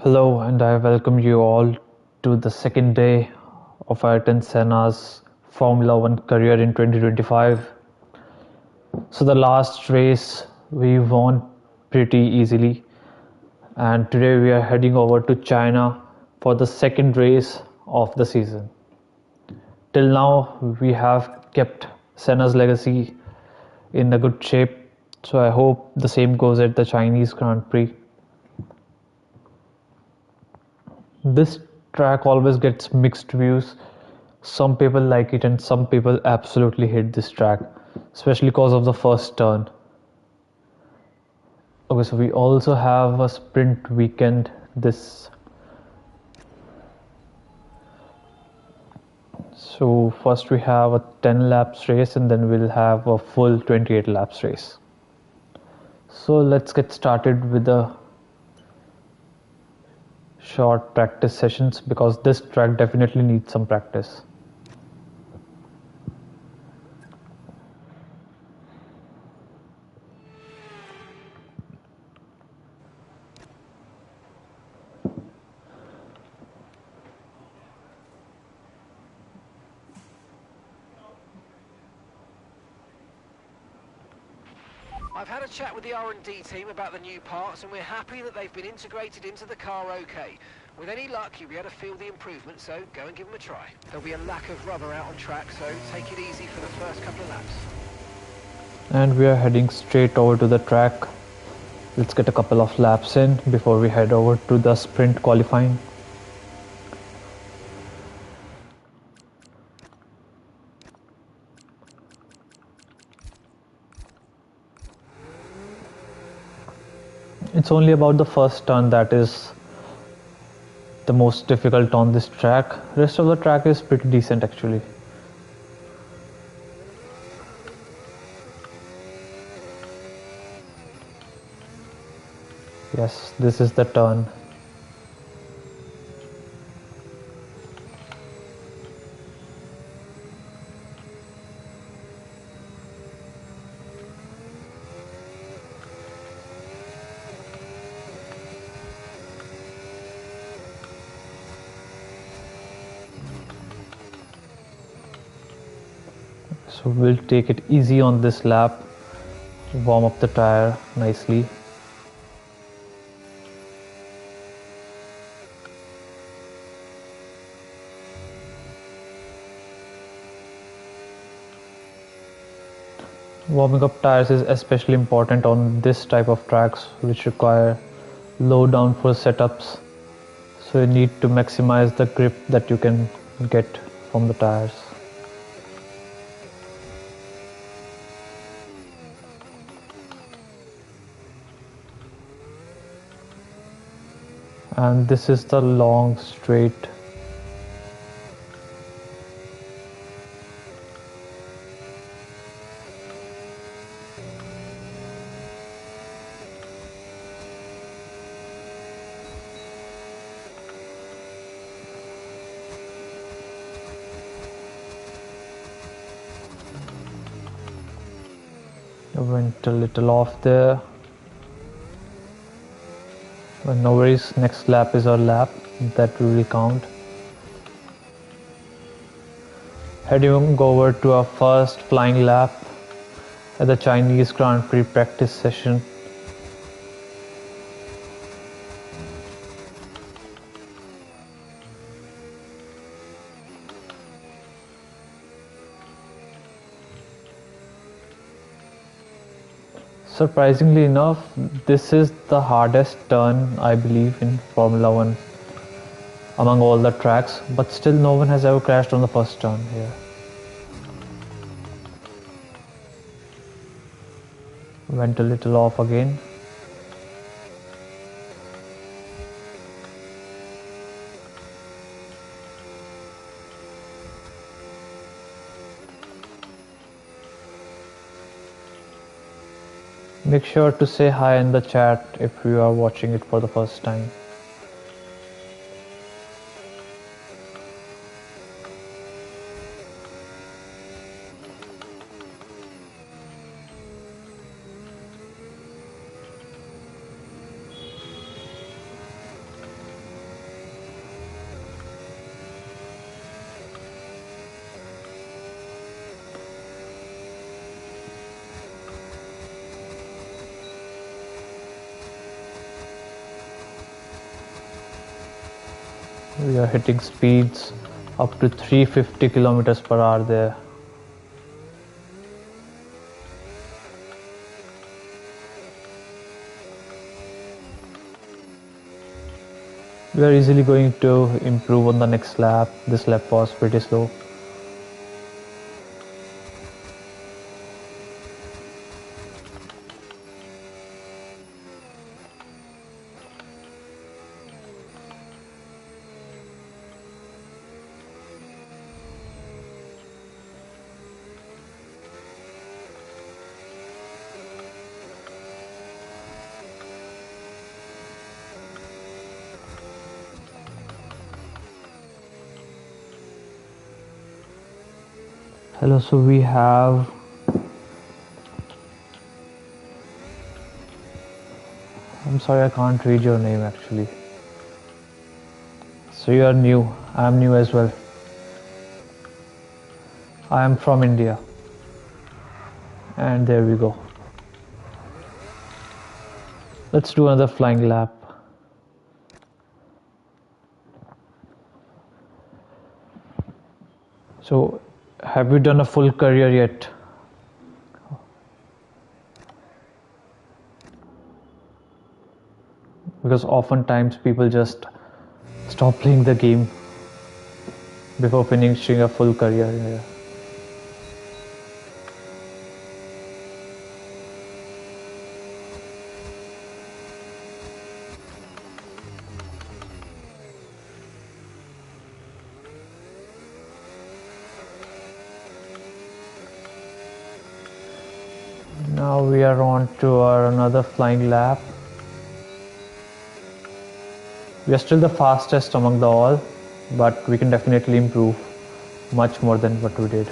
Hello, and I welcome you all to the second day of Ayrton Senna's Formula One career in 2025. So, the last race we won pretty easily, and today we are heading over to China for the second race of the season. Till now, we have kept Senna's legacy in a good shape, so I hope the same goes at the Chinese Grand Prix. This track always gets mixed views. Some people like it and some people absolutely hate this track, especially because of the first turn. Okay, so we also have a sprint weekend this. So first we have a 10 laps race and then we'll have a full 28 laps race. So let's get started with the short practice sessions because this track definitely needs some practice. I've had a chat with the R&D team about the new parts and we're happy that they've been integrated into the car okay. With any luck you'll be able to feel the improvement, so go and give them a try. There'll be a lack of rubber out on track, so take it easy for the first couple of laps. And we are heading straight over to the track. Let's get a couple of laps in before we head over to the sprint qualifying. It's only about the first turn that is the most difficult on this track. Rest of the track is pretty decent actually. Yes, this is the turn. So we'll take it easy on this lap, warm up the tire nicely. Warming up tires is especially important on this type of tracks which require low downforce setups. So you need to maximize the grip that you can get from the tires. And this is the long straight. I went a little off there. But no worries, next lap is our lap, that will count. Heading over to our first flying lap at the Chinese Grand Prix practice session. Surprisingly enough, this is the hardest turn I believe in Formula One among all the tracks, but still no one has ever crashed on the first turn here. Went a little off again. Make sure to say hi in the chat if you are watching it for the first time. We are hitting speeds up to 350 kilometers per hour there. We are easily going to improve on the next lap. This lap was pretty slow. Hello, so we have I'm sorry, I can't read your name actually. So you are new. I am new as well. I am from India. And there we go. Let's do another flying lap. So, have you done a full career yet? Because oftentimes people just stop playing the game before finishing a full career. Yeah. Now we are on to our another flying lap. We are still the fastest among the all, but we can definitely improve much more than what we did.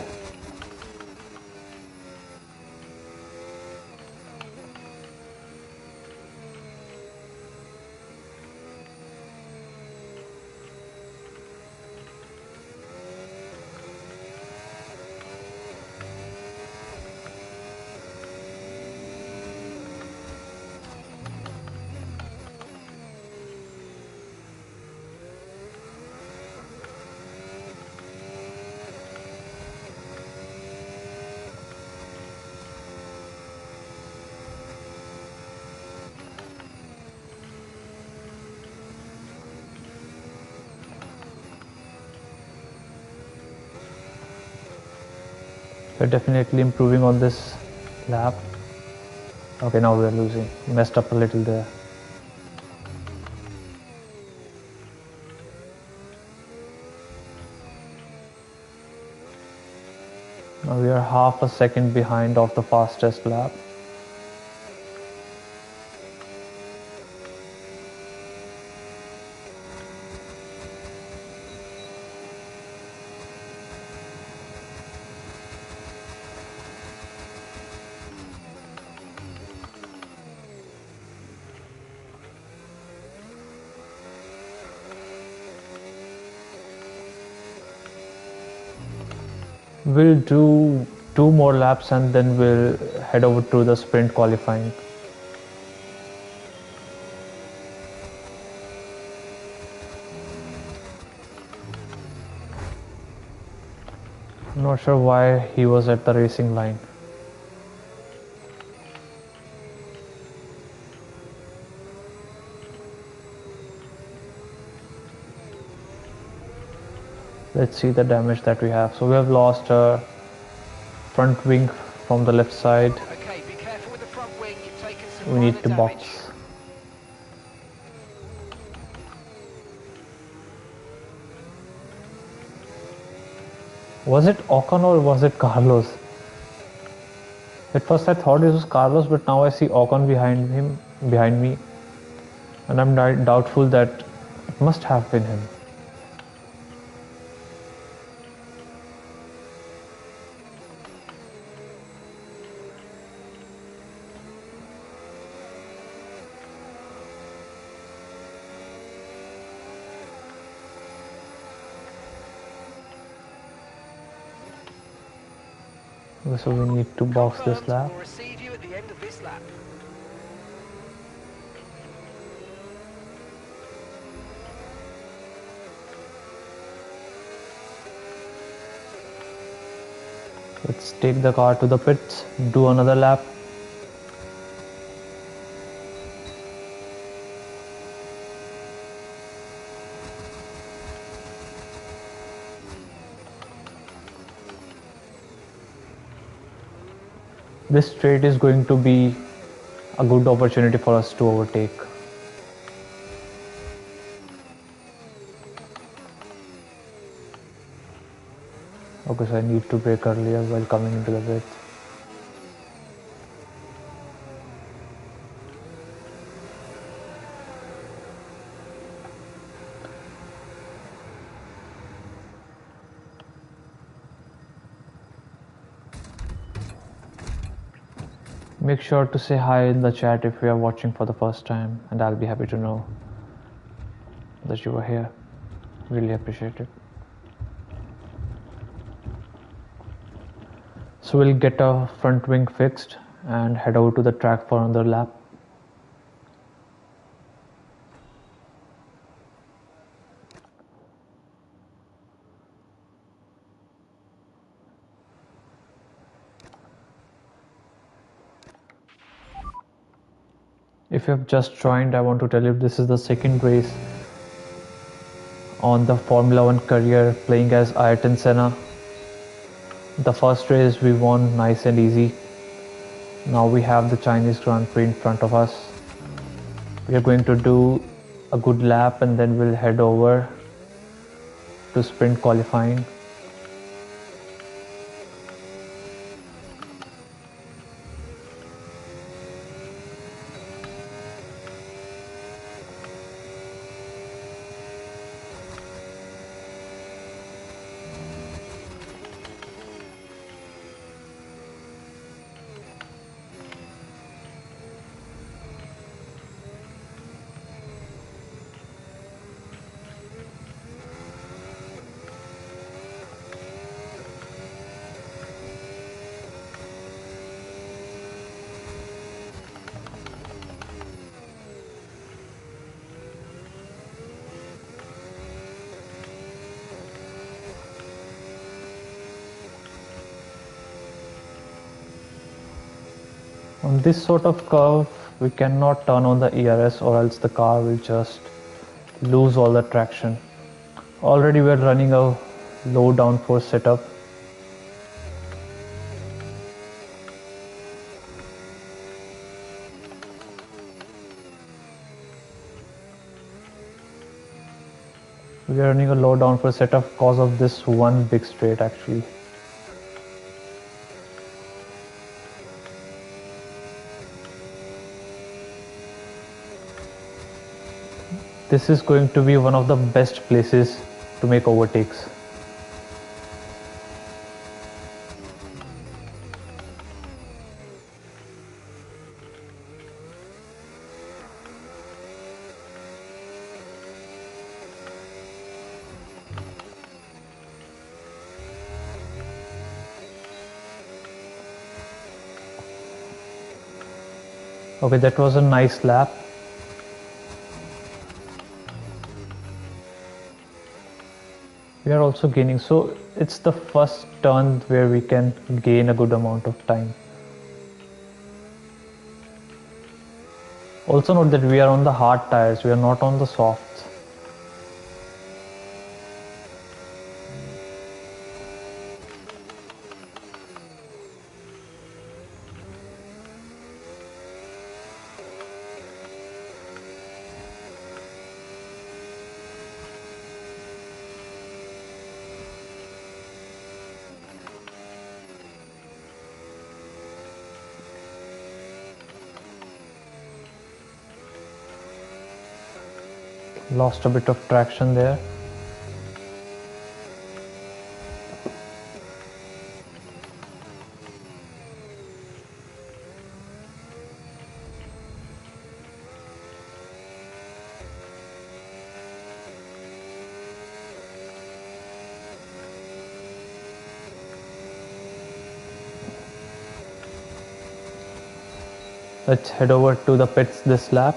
We're definitely improving on this lap. Okay, now we're losing. Messed up a little there. Now we are half a second behind of the fastest lap. We'll do 2 more laps and then we'll head over to the sprint qualifying. I'm not sure why he was at the racing line. Let's see the damage that we have. So we have lost our front wing from the left side. Okay, be careful with the front wing. You've taken some We need to minor box. damage. Was it Ocon or was it Carlos? At first I thought it was Carlos, but now I see Ocon behind me, and I'm doubtful that it must have been him. So we need to box this Confirmed, lap. we'll receive you at the end of this lap. Let's take the car to the pits, do another lap. This straight is going to be a good opportunity for us to overtake. Okay, so I need to brake earlier while coming into the pits. Make sure to say hi in the chat if you are watching for the first time, and I'll be happy to know that you are here. Really appreciate it. So we'll get our front wing fixed and head over to the track for another lap. If you have just joined, I want to tell you this is the second race on the Formula 1 career playing as Ayrton Senna. The first race we won nice and easy. Now we have the Chinese Grand Prix in front of us. We are going to do a good lap and then we'll head over to sprint qualifying. On this sort of curve, we cannot turn on the ERS or else the car will just lose all the traction. Already we're running a low downforce setup. We are running a low downforce setup because of this one big straight actually. This is going to be one of the best places to make overtakes. Okay, that was a nice lap. We are also gaining, so it's the first turn where we can gain a good amount of time. Also note that we are on the hard tires, we are not on the softs. Lost a bit of traction there. Let's head over to the pits this lap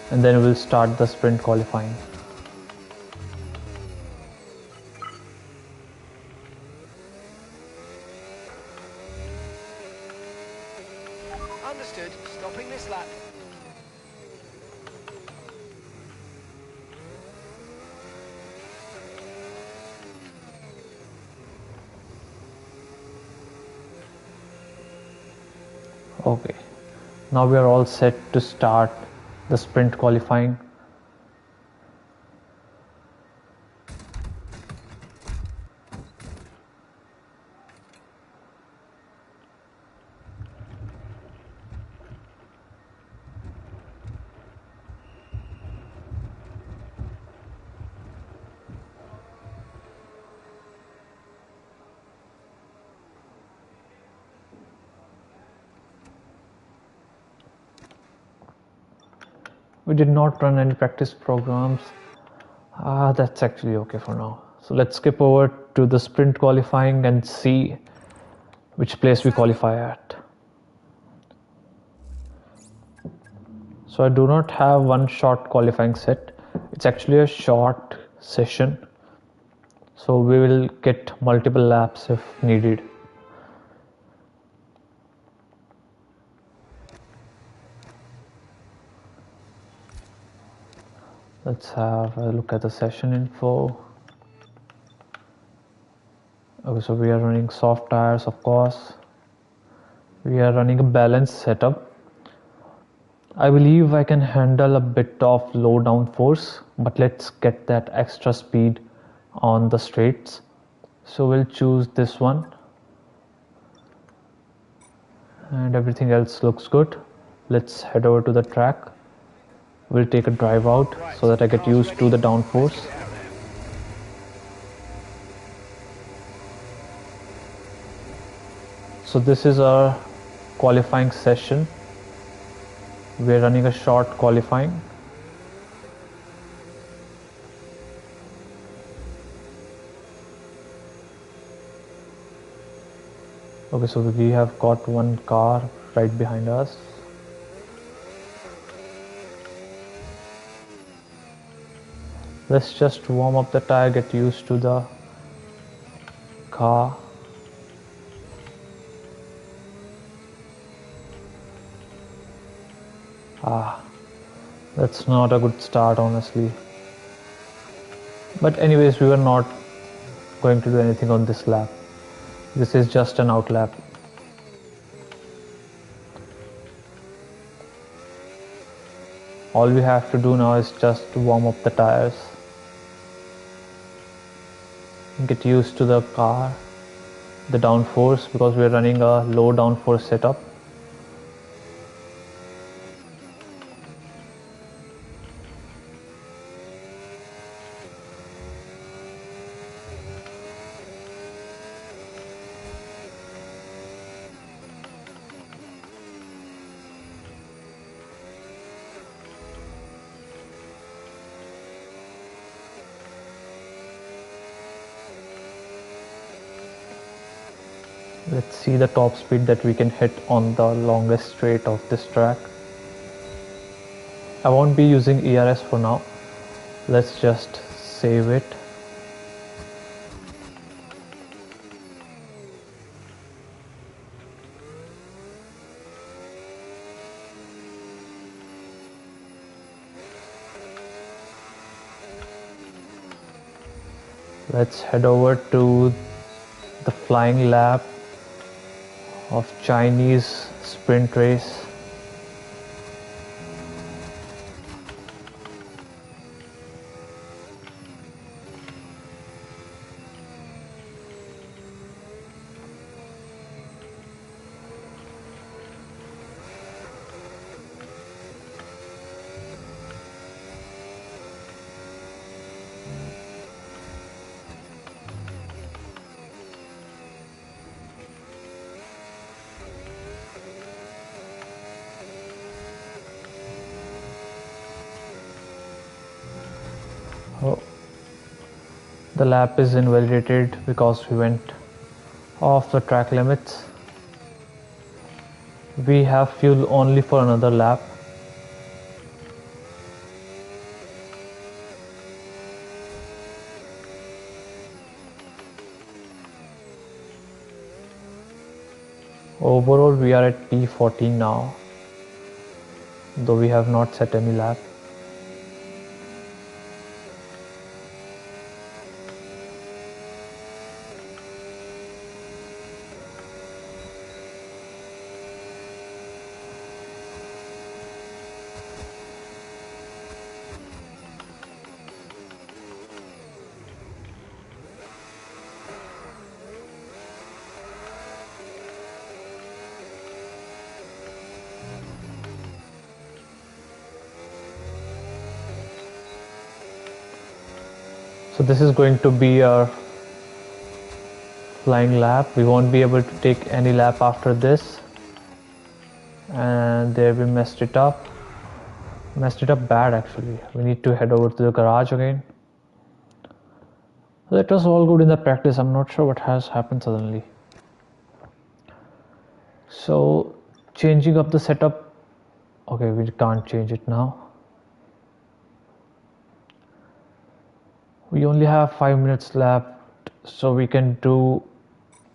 and then we'll start the sprint qualifying. understood. Stopping this lap. Okay, now we are all set to start the sprint qualifying. We did not run any practice programs. That's actually okay for now. So let's skip over to the sprint qualifying and see which place we qualify at. So I do not have one short qualifying set. It's actually a short session. So we will get multiple laps if needed. Let's have a look at the session info. Okay, so we are running soft tires, of course. We are running a balanced setup. I believe I can handle a bit of low downforce, but let's get that extra speed on the straights. So we'll choose this one. And everything else looks good. Let's head over to the track. We'll take a drive out so that I get used to the downforce. So this is our qualifying session. We're running a short qualifying. Okay, so we have got one car right behind us. Let's just warm up the tire, get used to the car. That's not a good start, honestly. But anyways, we were not going to do anything on this lap. This is just an out lap. All we have to do now is just warm up the tires. Get used to the car, the downforce, because we're running a low downforce setup. Let's see the top speed that we can hit on the longest straight of this track. I won't be using ERS for now. Let's just save it. Let's head over to the flying lap of Chinese sprint race. Oh, the lap is invalidated because we went off the track limits. We have fuel only for another lap. Overall, we are at P14 now. though we have not set any lap. So this is going to be our flying lap. We won't be able to take any lap after this. And there we messed it up bad actually. We need to head over to the garage again. That was all good in the practice. I'm not sure what has happened suddenly. So changing up the setup. Okay, we can't change it now. We only have 5 minutes left, so we can do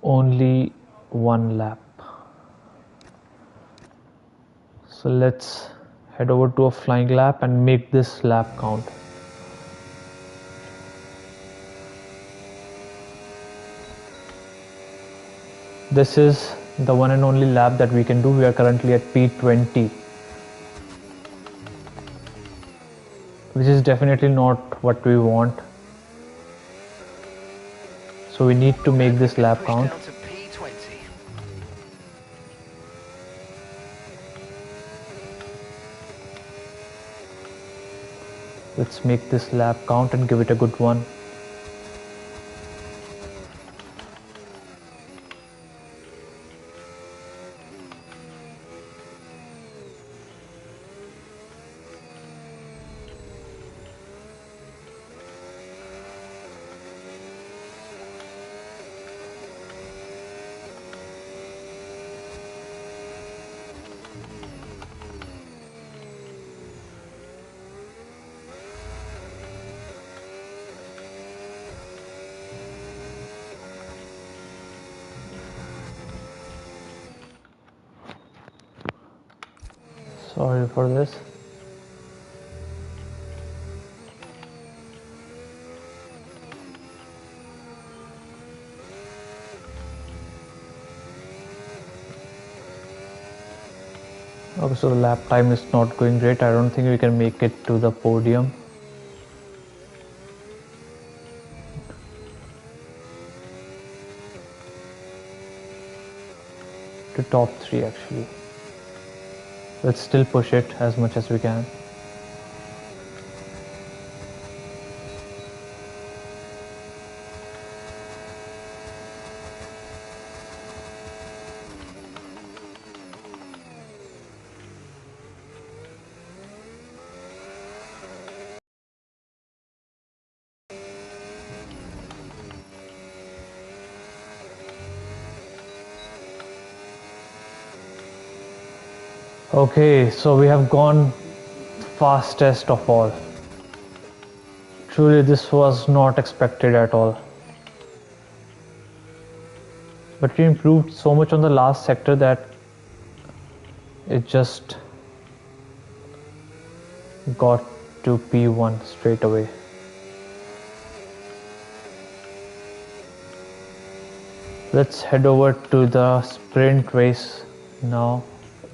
only one lap. So let's head over to a flying lap and make this lap count. This is the one and only lap that we can do. We are currently at P20, which is definitely not what we want. So we need to make this lap count. Down to P20. Let's make this lap count and give it a good one. Sorry for this. Okay, so the lap time is not going great. I don't think we can make it to the podium. To top 3 actually. Let's still push it as much as we can. Okay, so we have gone fastest of all. Truly, this was not expected at all. But we improved so much on the last sector that it just got to P1 straight away. Let's head over to the sprint race now.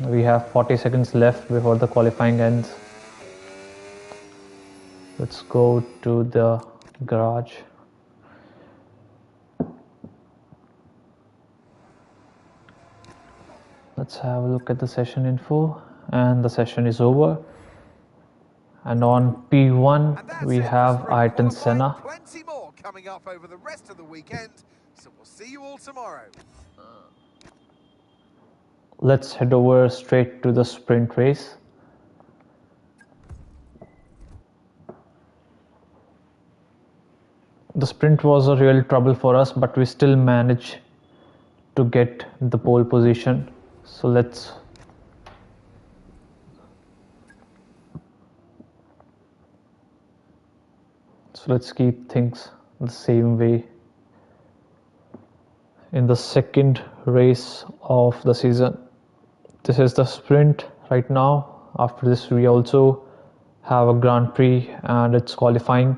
We have 40 seconds left before the qualifying ends. Let's go to the garage. Let's have a look at the session info, and the session is over. And on P1 we have Ayrton Senna. Plenty more coming up over the rest of the weekend, so we'll see you all tomorrow. Let's head over straight to the sprint race. The sprint was a real trouble for us, but we still managed to get the pole position. So let's keep things the same way in the second race of the season. This is the sprint right now. After this, we also have a Grand Prix and it's qualifying.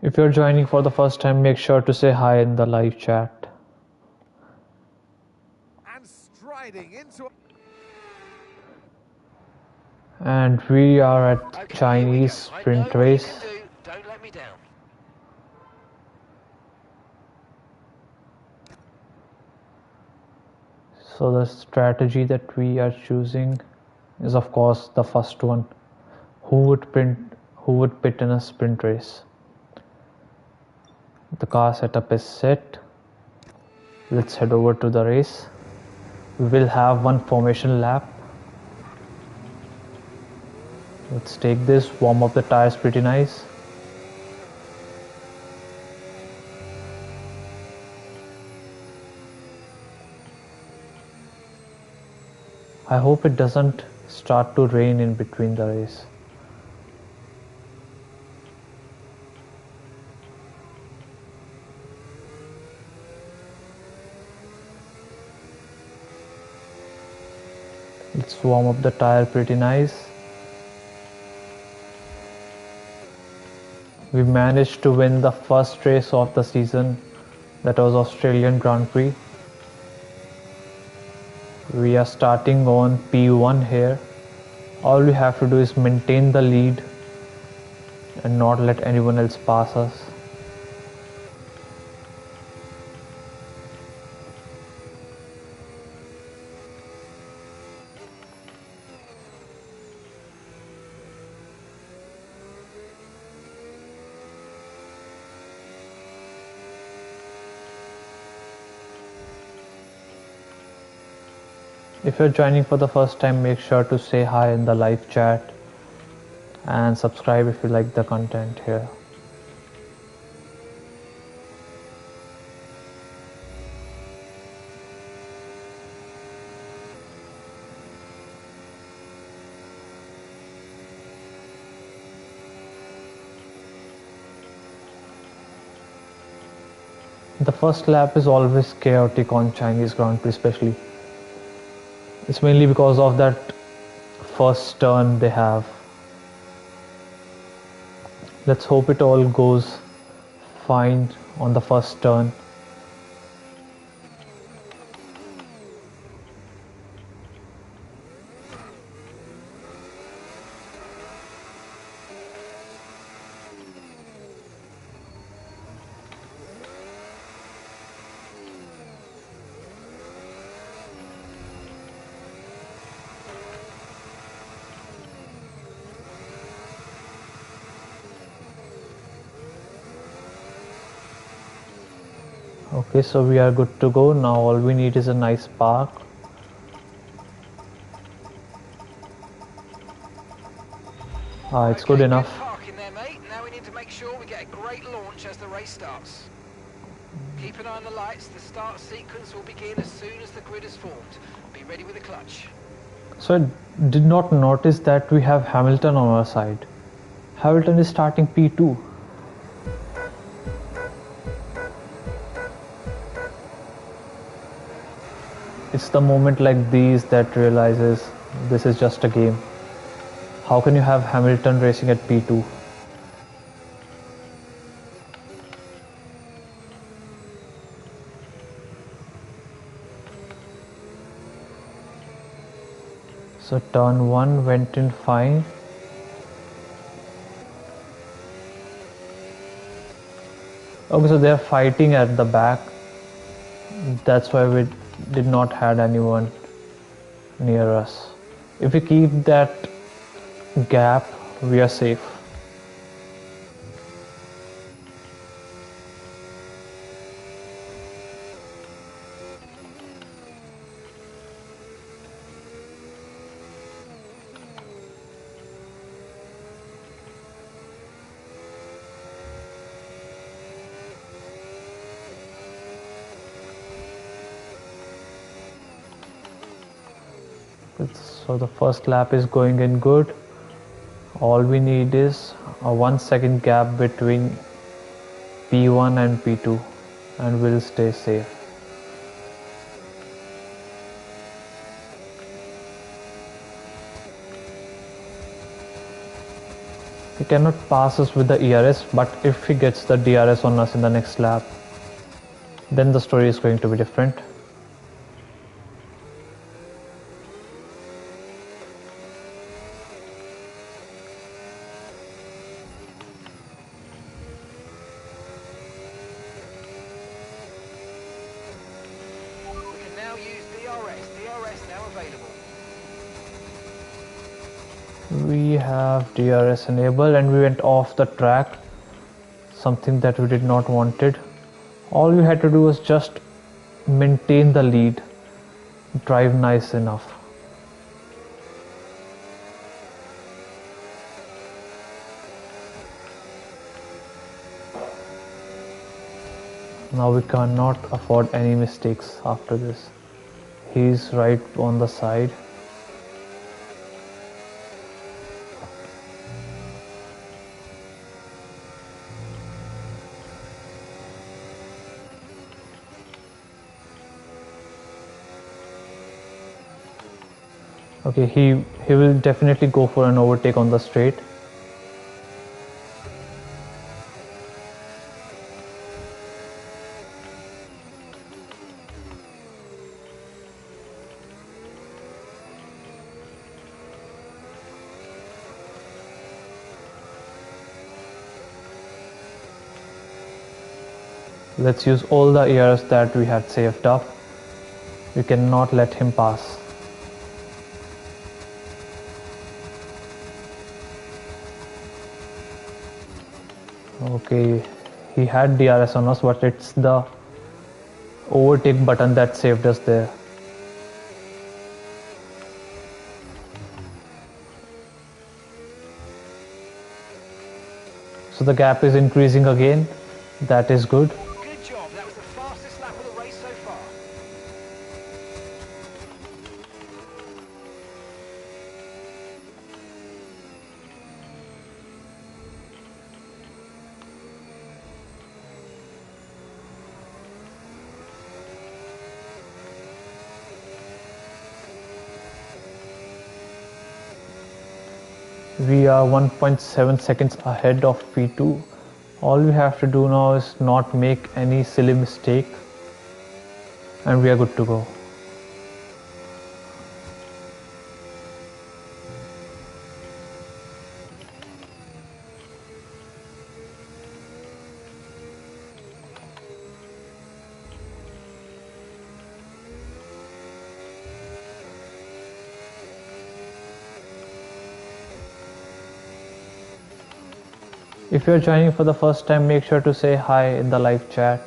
If you're joining for the first time, make sure to say hi in the live chat. And striding into... And we are at Okay, here we Chinese go. I know sprint what you race. can do. Don't let me down. So the strategy that we are choosing is of course the first one. Who would pit in a sprint race? The car setup is set. Let's head over to the race. We will have one formation lap. Let's take this, warm up the tires pretty nice. I hope it doesn't start to rain in between the race. Let's warm up the tire pretty nice. We managed to win the first race of the season, that was Australian Grand Prix. We are starting on P1 here. All we have to do is maintain the lead and not let anyone else pass us. If you're joining for the first time, make sure to say hi in the live chat and subscribe if you like the content here. The first lap is always chaotic on Chinese Grand Prix especially. It's mainly because of that first turn they have. Let's hope it all goes fine on the first turn. Okay, so we are good to go. Now all we need is a nice park. It's good enough. Good park in there, mate. Now we need to make sure we get a great launch as the race starts. Keep an eye on the lights. The start sequence will begin as soon as the grid is formed. Be ready with the clutch. So I did not notice that we have Hamilton on our side. Hamilton is starting P2. It's the moment like these that realizes this is just a game. How can you have Hamilton racing at P2? So turn 1 went in fine. Okay, so they are fighting at the back. That's why we did not had anyone near us. If we keep that gap, we are safe. So the first lap is going in good. All we need is a 1 second gap between P1 and P2 and we'll stay safe. He cannot pass us with the ERS, but if he gets the DRS on us in the next lap, then the story is going to be different. We can now use DRS. DRS now available. We have DRS enabled and we went off the track, something that we did not wanted. All we had to do was just maintain the lead, drive nice enough. Now we cannot afford any mistakes after this. He's right on the side. Okay, he will definitely go for an overtake on the straight. Let's use all the ERS that we had saved up. We cannot let him pass. Okay, he had DRS on us, but it's the overtake button that saved us there. So the gap is increasing again. That is good. Good job. That was the fastest lap of the race so far. We are 1.7 seconds ahead of P2. All we have to do now is not make any silly mistake and we are good to go. If you're joining for the first time, make sure to say hi in the live chat.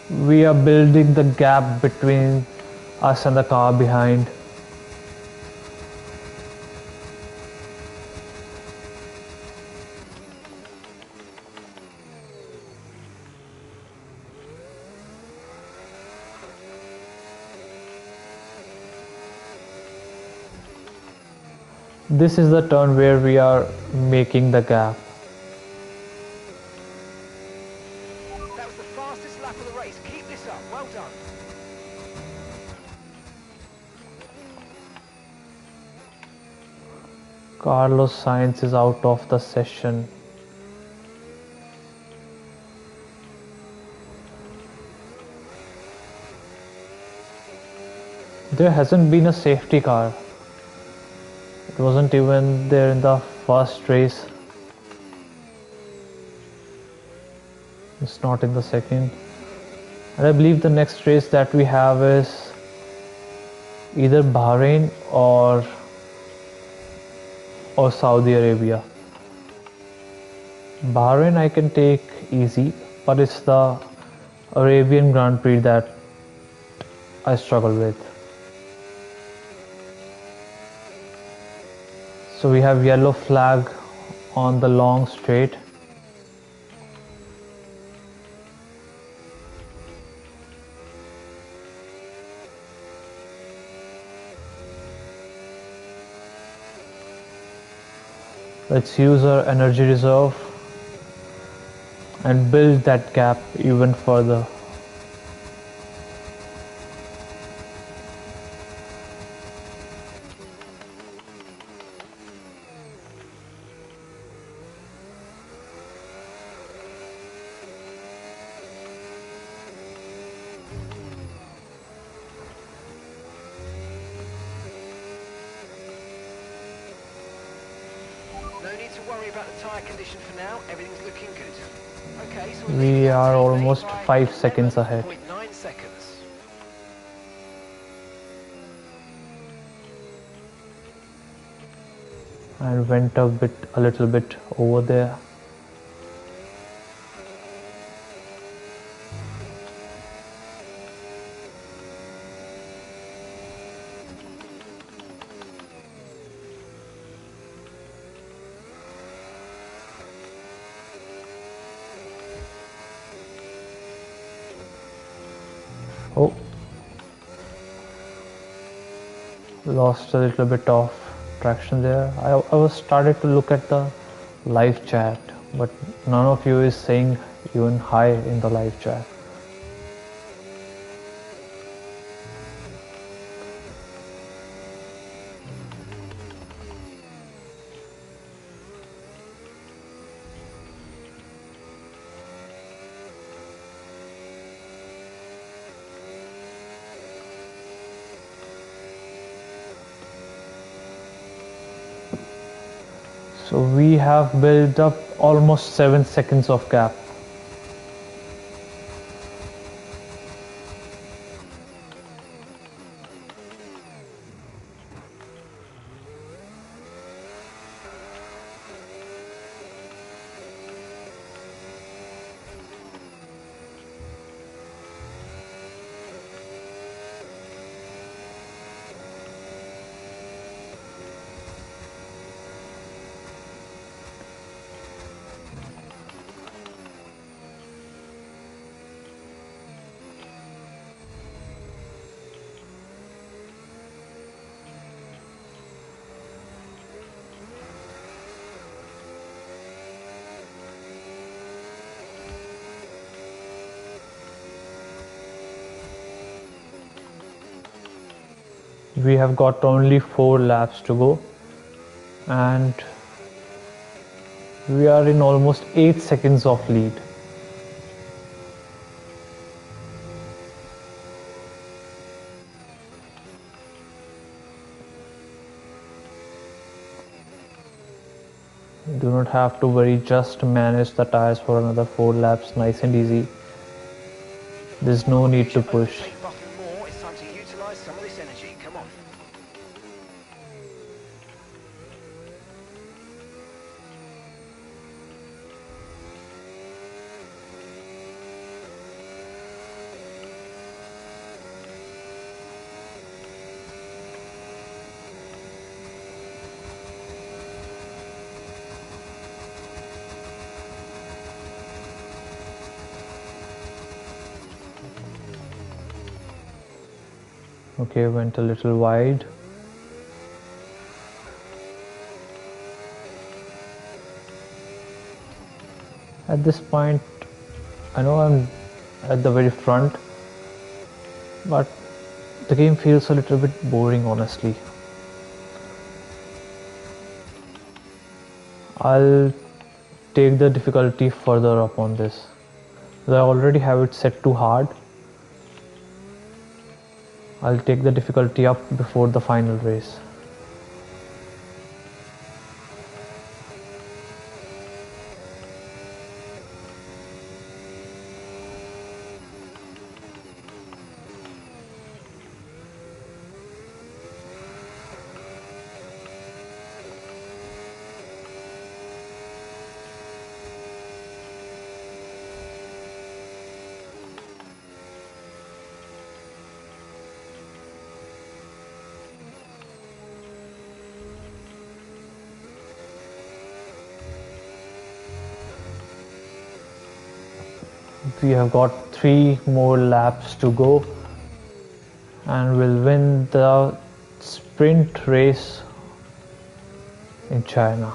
We are building the gap between us and the car behind. This is the turn where we are making the gap. That was the fastest lap of the race. Keep this up. Well done. Carlos Sainz is out of the session. There hasn't been a safety car. It wasn't even there in the first race. It's not in the second. And I believe the next race that we have is either Bahrain or Saudi Arabia. Bahrain I can take easy, but it's the Arabian Grand Prix that I struggle with. So we have yellow flag on the long straight. Let's use our energy reserve and build that gap even further. No need to worry about the tyre condition for now. Everything's looking good. Okay, so We are almost 5 seconds ahead. 0.9 seconds. And went a little bit over there. Oh, lost a little bit of traction there. I was started to look at the live chat, but none of you is saying even hi in the live chat. So we have built up almost 7 seconds of gap. We have got only 4 laps to go, and we are in almost 8 seconds of lead. Do not have to worry, just manage the tires for another 4 laps, nice and easy. There's no need to push. Overtake button more. It's time to utilize some of this energy. Come on. Okay, went a little wide. At this point, I know I'm at the very front, but the game feels a little bit boring, honestly. I'll take the difficulty further up on this. I already have it set to hard. I'll take the difficulty up before the final race. We have got 3 more laps to go and we'll win the sprint race in China.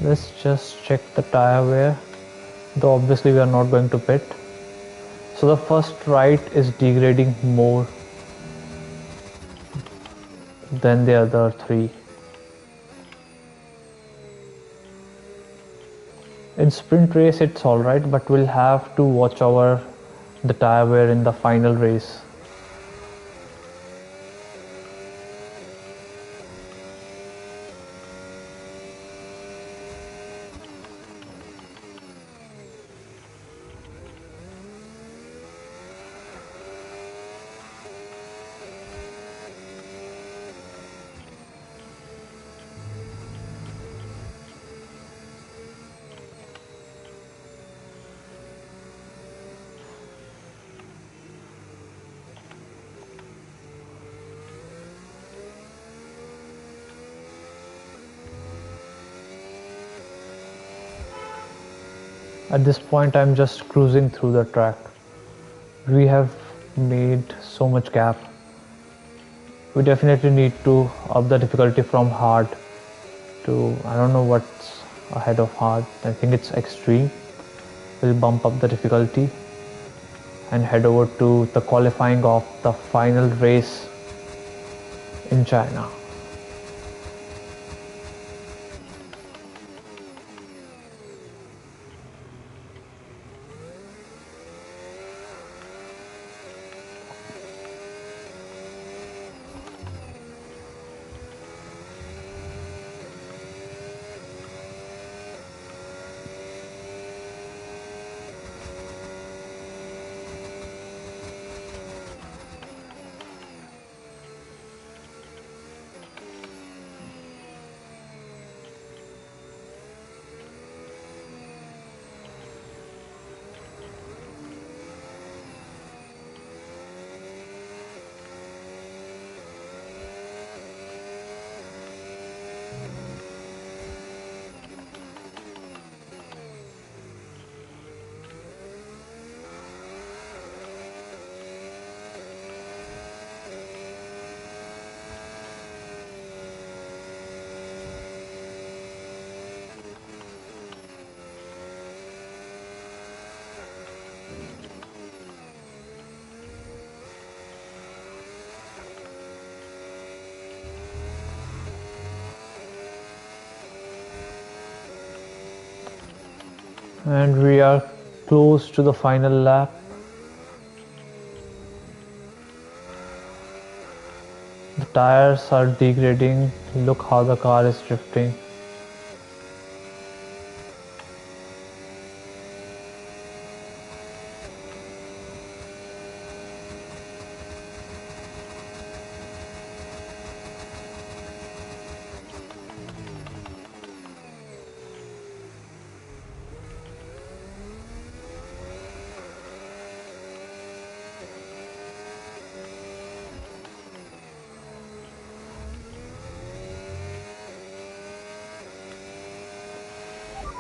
Let's just check the tire wear, though obviously we are not going to pit. So the first right is degrading more than the other 3. In sprint race it's alright, but we'll have to watch over the tire wear in the final race. At this point I'm just cruising through the track. We have made so much gap. We definitely need to up the difficulty from hard to, I don't know what's ahead of hard. I think it's extreme. We'll bump up the difficulty and head over to the qualifying of the final race in China. And we are close to the final lap. The tires are degrading. Look how the car is drifting.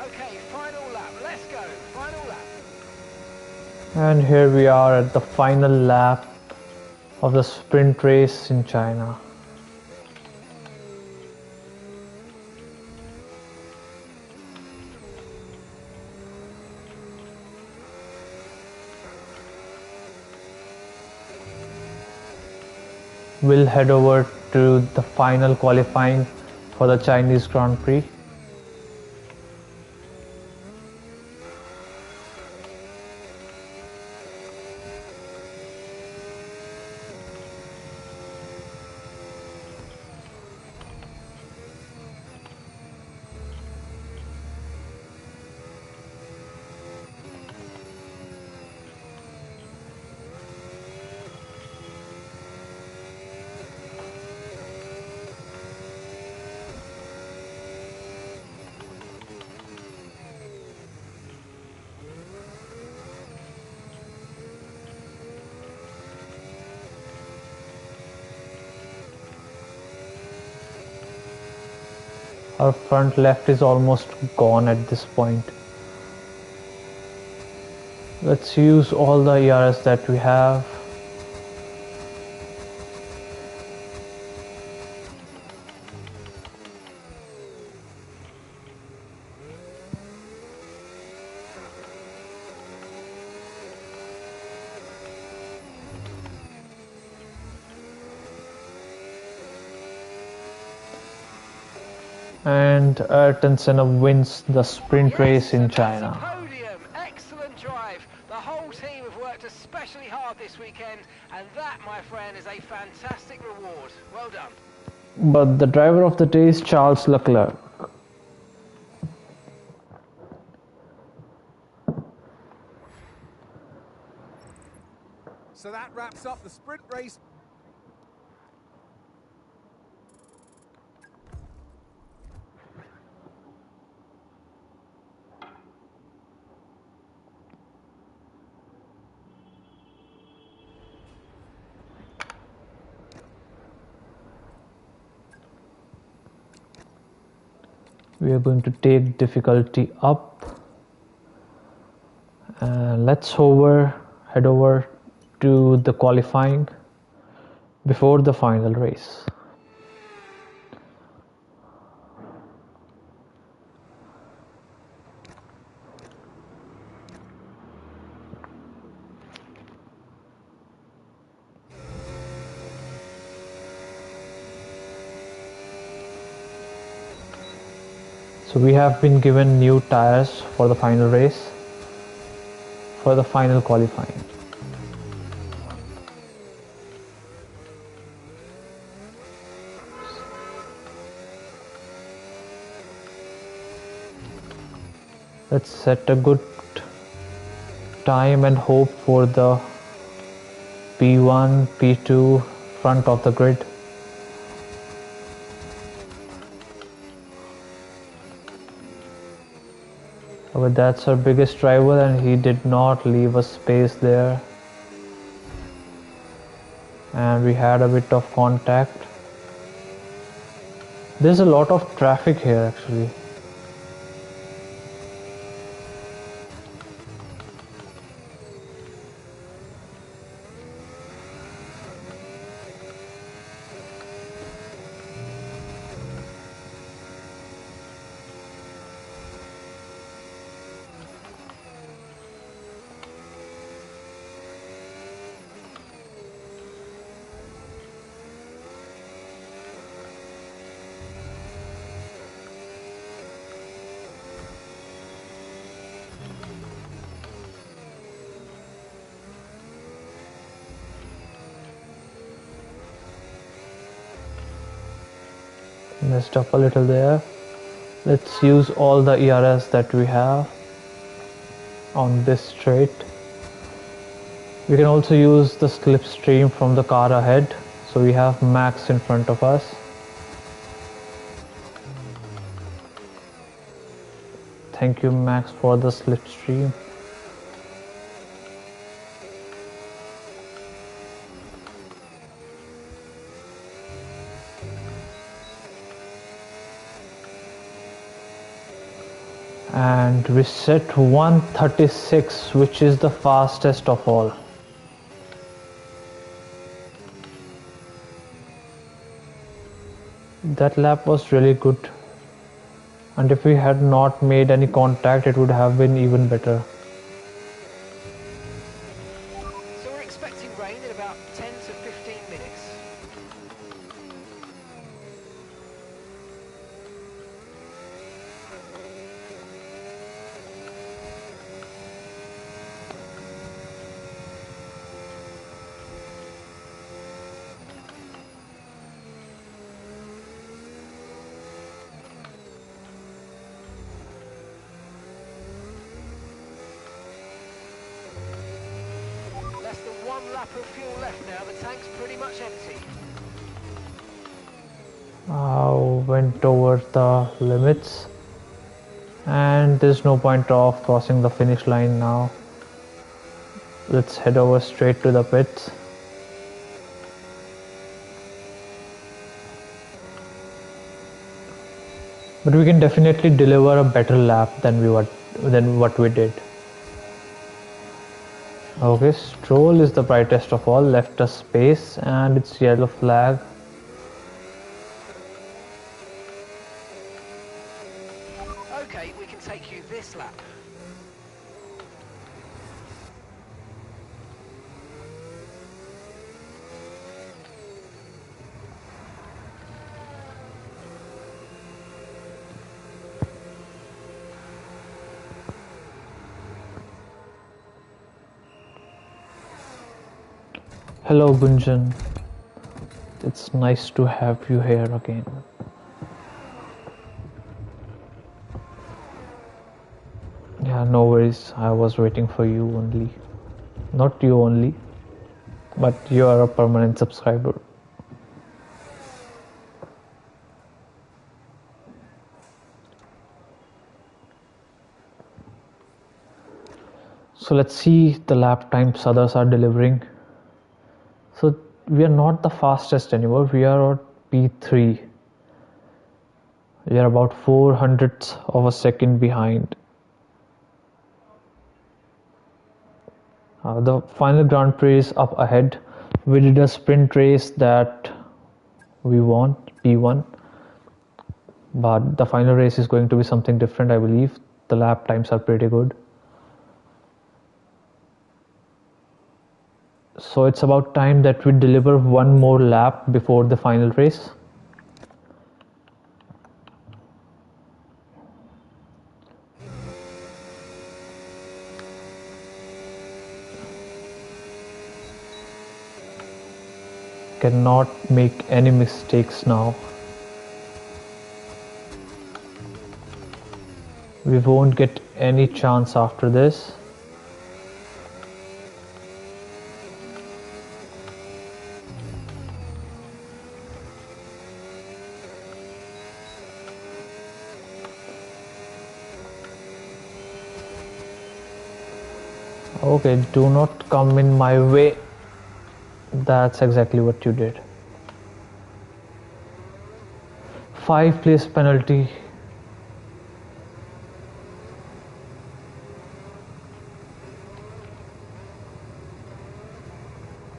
Okay, final lap. Let's go. Final lap. And here we are at the final lap of the sprint race in China. We'll head over to the final qualifying for the Chinese Grand Prix. Our front left is almost gone at this point. Let's use all the ERS that we have. And Ayrton Senna wins the sprint race in China. Podium. Excellent drive. The whole team have worked especially hard this weekend, and that, my friend, is a fantastic reward. Well done. But the driver of the day is Charles Leclerc. So that wraps up the sprint race. We are going to take difficulty up, and let's head over to the qualifying before the final race. So we have been given new tires for the final race, for the final qualifying. Let's set a good time and hope for the P1, P2 front of the grid. But that's our biggest rival, and he did not leave a space there. And we had a bit of contact. There's a lot of traffic here actually. Messed up a little there. Let's use all the ERS that we have on this straight. We can also use the slipstream from the car ahead, so we have Max in front of us. Thank you, Max, for the slipstream. And we set 136, which is the fastest of all. That lap was really good, and if we had not made any contact, it would have been even better. So we're expecting rain in about 10 to 15 minutes. Less than one lap of fuel left now, the tank's pretty much empty. Went over the limits, and there's no point of crossing the finish line now. Let's head over straight to the pits. But we can definitely deliver a better lap than what we did. Okay, Stroll is the brightest of all, left us space, and it's yellow flag. Okay, we can take you this lap. Hello Gunjan, it's nice to have you here again. Yeah, no worries, I was waiting for you only. Not you only, but you are a permanent subscriber. So let's see the lap times others are delivering. So we are not the fastest anymore, we are at P3. We are about 400ths of a second behind. The final Grand Prix is up ahead. We did a sprint race that we won, P1. But the final race is going to be something different, I believe. The lap times are pretty good. So it's about time that we deliver one more lap before the final race. Cannot make any mistakes now. We won't get any chance after this. Okay, do not come in my way. That's exactly what you did. 5 place penalty.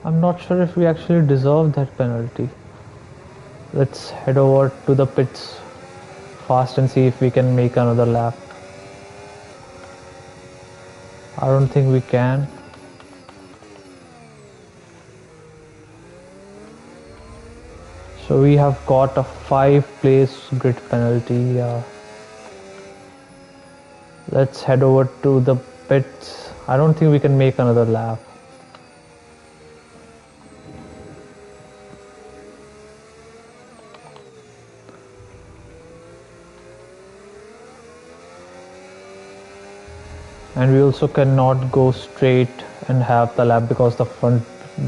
I'm not sure if we actually deserve that penalty. Let's head over to the pits fast and see if we can make another lap. I don't think we can. So we have got a 5 place grid penalty. Let's head over to the pits. I don't think we can make another lap. And we also cannot go straight and have the lap because the front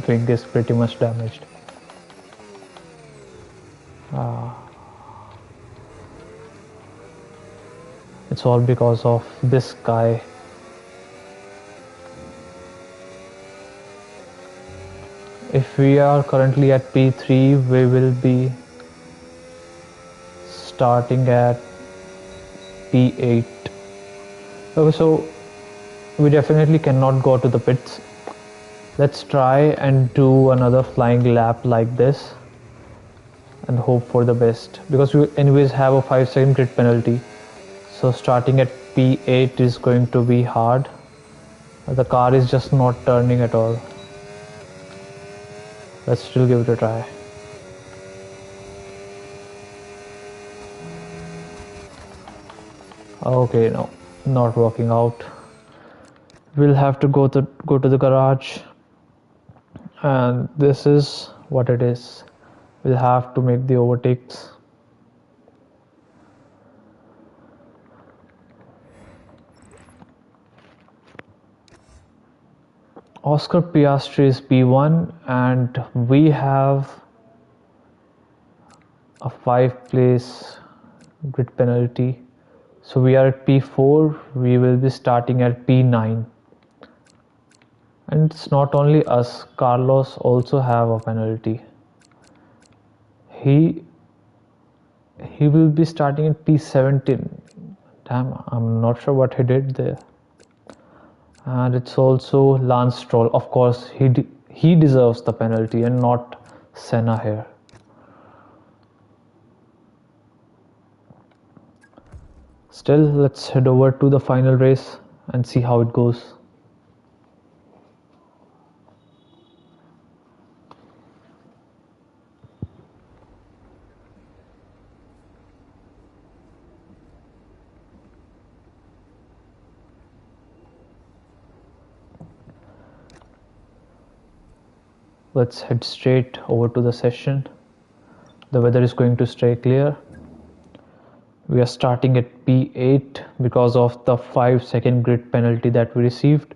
wing is pretty much damaged. It's all because of this guy. If we are currently at P3, we will be starting at P8. Okay, so we definitely cannot go to the pits. Let's try and do another flying lap like this and hope for the best, because we anyways have a 5-second grid penalty. So starting at P8 is going to be hard. The car is just not turning at all. Let's still give it a try. Okay, no, not working out. We'll have to go to the garage, and this is what it is. We'll have to make the overtakes. Oscar Piastri is P1 and we have a 5-place grid penalty. So we are at P4, we will be starting at P9. And it's not only us, Carlos also have a penalty. He He will be starting in P17. Damn, I'm not sure what he did there. And it's also Lance Stroll. Of course, he deserves the penalty and not Senna here. Still, let's head over to the final race and see how it goes. Let's head straight over to the session. The weather is going to stay clear. We are starting at P8 because of the 5-second grid penalty that we received.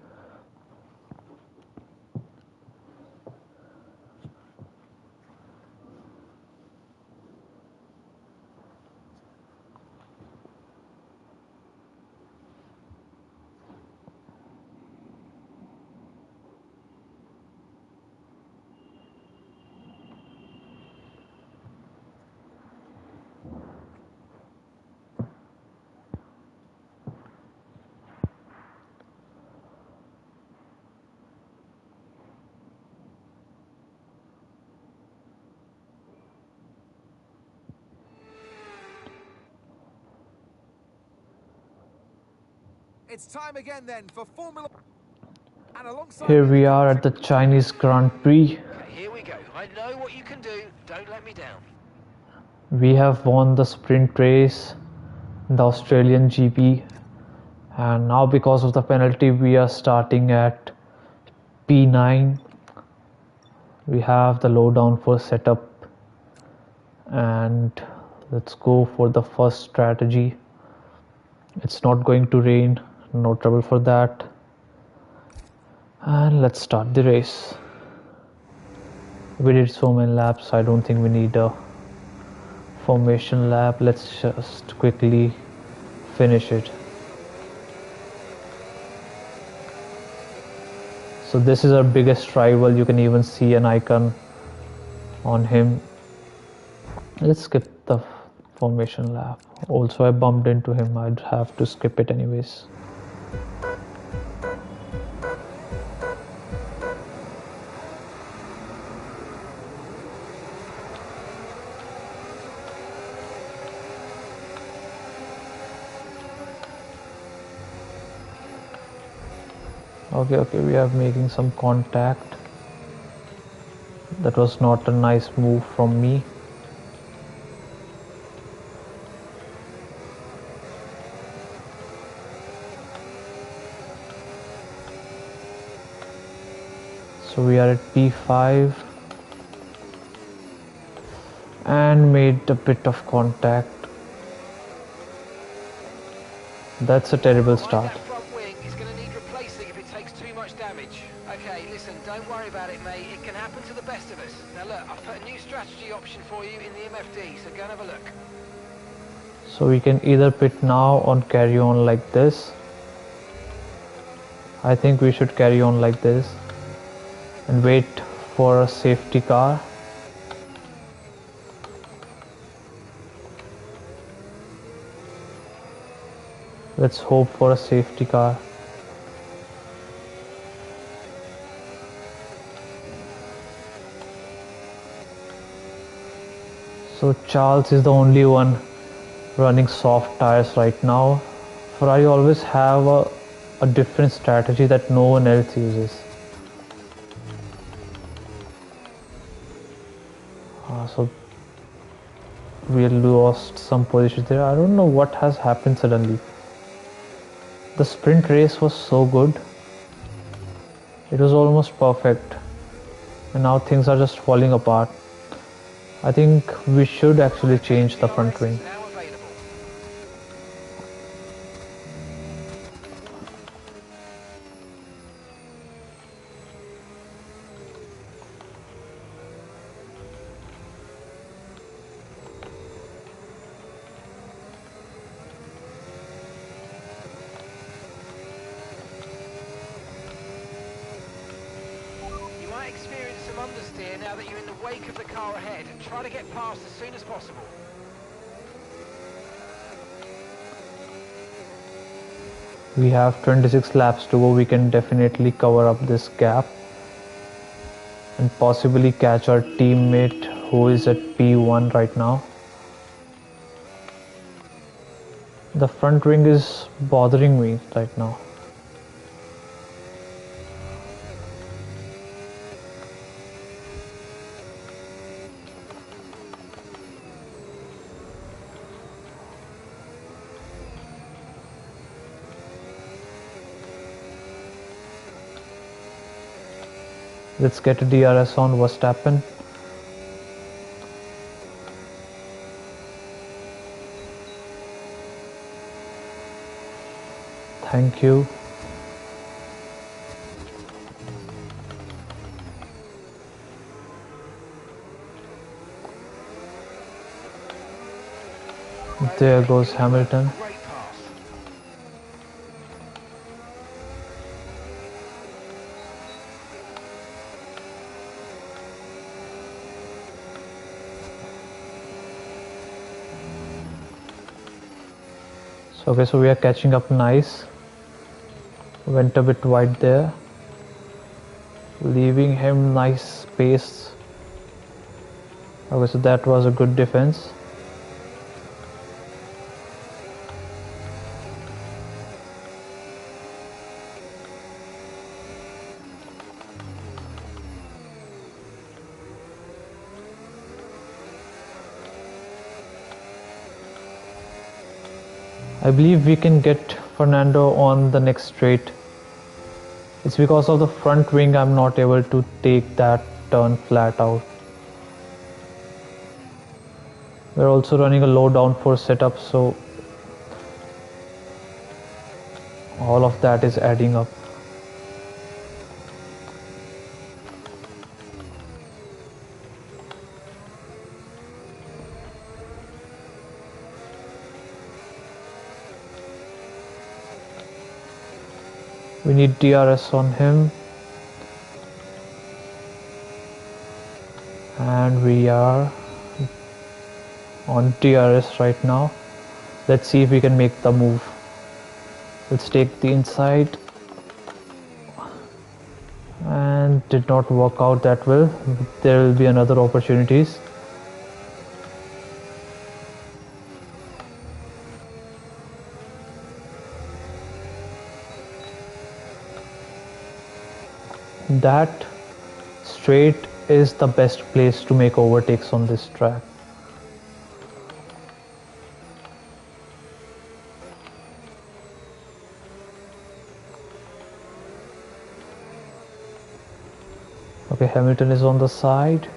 It's time again then for Formula and alongside Here we are at the Chinese Grand Prix. Okay, here we go. I know what you can do. Don't let me down. We have won the sprint race, the Australian GP, and now because of the penalty we are starting at P9. We have the low downforce setup, and let's go for the first strategy. It's not going to rain, no trouble for that. And let's start the race. We did so many laps, I don't think we need a formation lap. Let's just quickly finish it. So this is our biggest rival. You can even see an icon on him. Let's skip the formation lap. Also, I bumped into him. I'd have to skip it anyways. Okay, we are making some contact. That was not a nice move from me. So we are at P5 and made a bit of contact. That's a terrible start. That front wing is going to need replacing if it takes too much damage. Okay, listen, don't worry about it, mate. It can happen to the best of us. Now look, I've put a new strategy option for you in the MFD, so go and have a look. So we can either pit now or carry on like this. I think we should carry on like this and wait for a safety car. Let's hope for a safety car. So Charles is the only one running soft tires right now. Ferrari always have a different strategy that no one else uses. So we lost some positions there. I don't know what has happened suddenly. The sprint race was so good. It was almost perfect. And now things are just falling apart. I think we should actually change the front wing. Experience some understeer now that you're in the wake of the car ahead. Try to get past as soon as possible. We have 26 laps to go. We can definitely cover up this gap and possibly catch our teammate who is at P1 right now. The front wing is bothering me right now. Let's get a DRS on Verstappen. Thank you. There goes Hamilton. Great pass. Okay, so we are catching up nice. Went a bit wide there, leaving him nice space. Okay, so that was a good defense. I believe we can get Fernando on the next straight. It's because of the front wing I'm not able to take that turn flat out. We're also running a low downforce setup, so all of that is adding up. We need DRS on him. And we are on DRS right now. Let's see if we can make the move. Let's take the inside. And did not work out that well. There will be another opportunities. That straight is the best place to make overtakes on this track. Okay, Hamilton is on the side.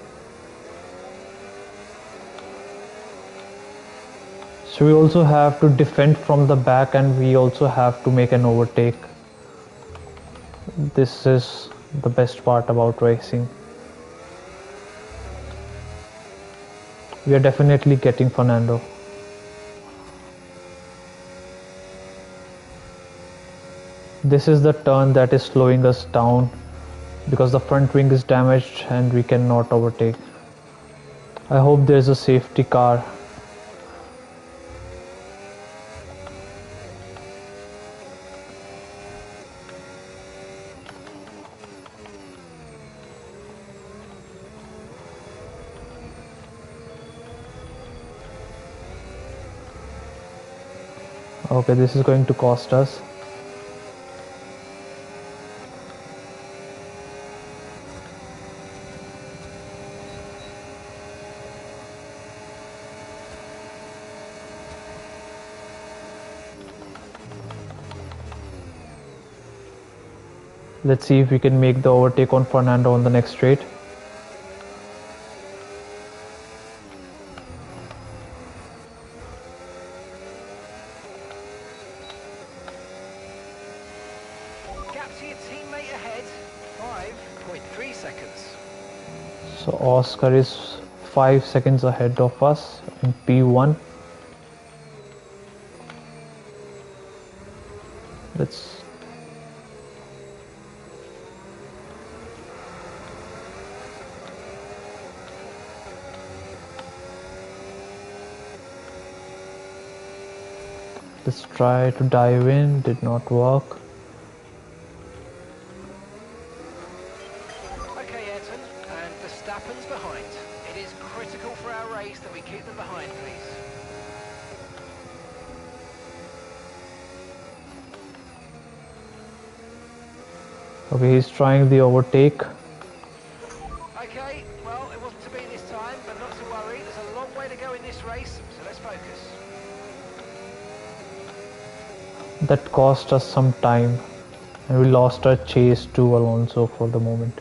So we also have to defend from the back, and we also have to make an overtake. This is the best part about racing. We are definitely getting Fernando. This is the turn that is slowing us down because the front wing is damaged and we cannot overtake. I hope there's a safety car. Okay, this is going to cost us. Let's see if we can make the overtake on Fernando on the next straight. Gap to your teammate ahead, 5.3 seconds. So Oscar is 5 seconds ahead of us in P1. Let's Let's try to dive in, did not work. Okay, Ayrton, and Verstappen's behind. It is critical for our race that we keep them behind, please. Okay, he's trying the overtake. Okay, well, it wasn't to be this time, but not to worry. There's a long way to go in this race, so let's focus. That cost us some time, and we lost our chase to Alonso for the moment.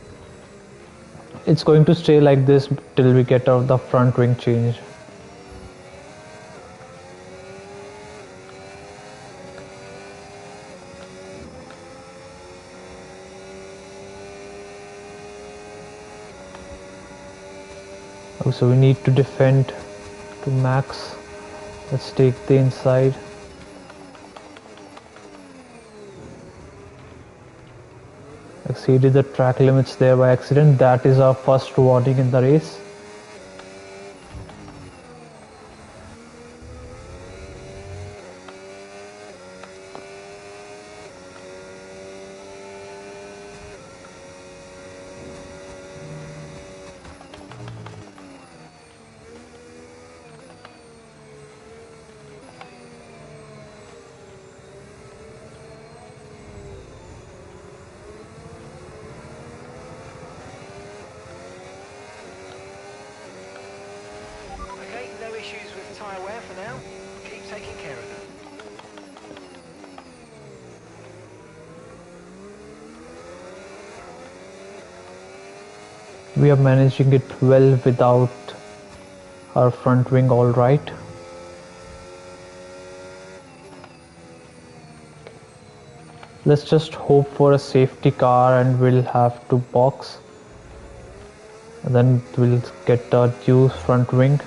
It's going to stay like this till we get out the front wing change. Oh, so we need to defend to max. Let's take the inside. Exceeded the track limits there by accident. That is our first warning in the race. Okay, no issues with tyre wear for now. Keep taking care of them. We are managing it well without our front wing all right. Let's just hope for a safety car and we'll have to box. And then we'll get a due front wing.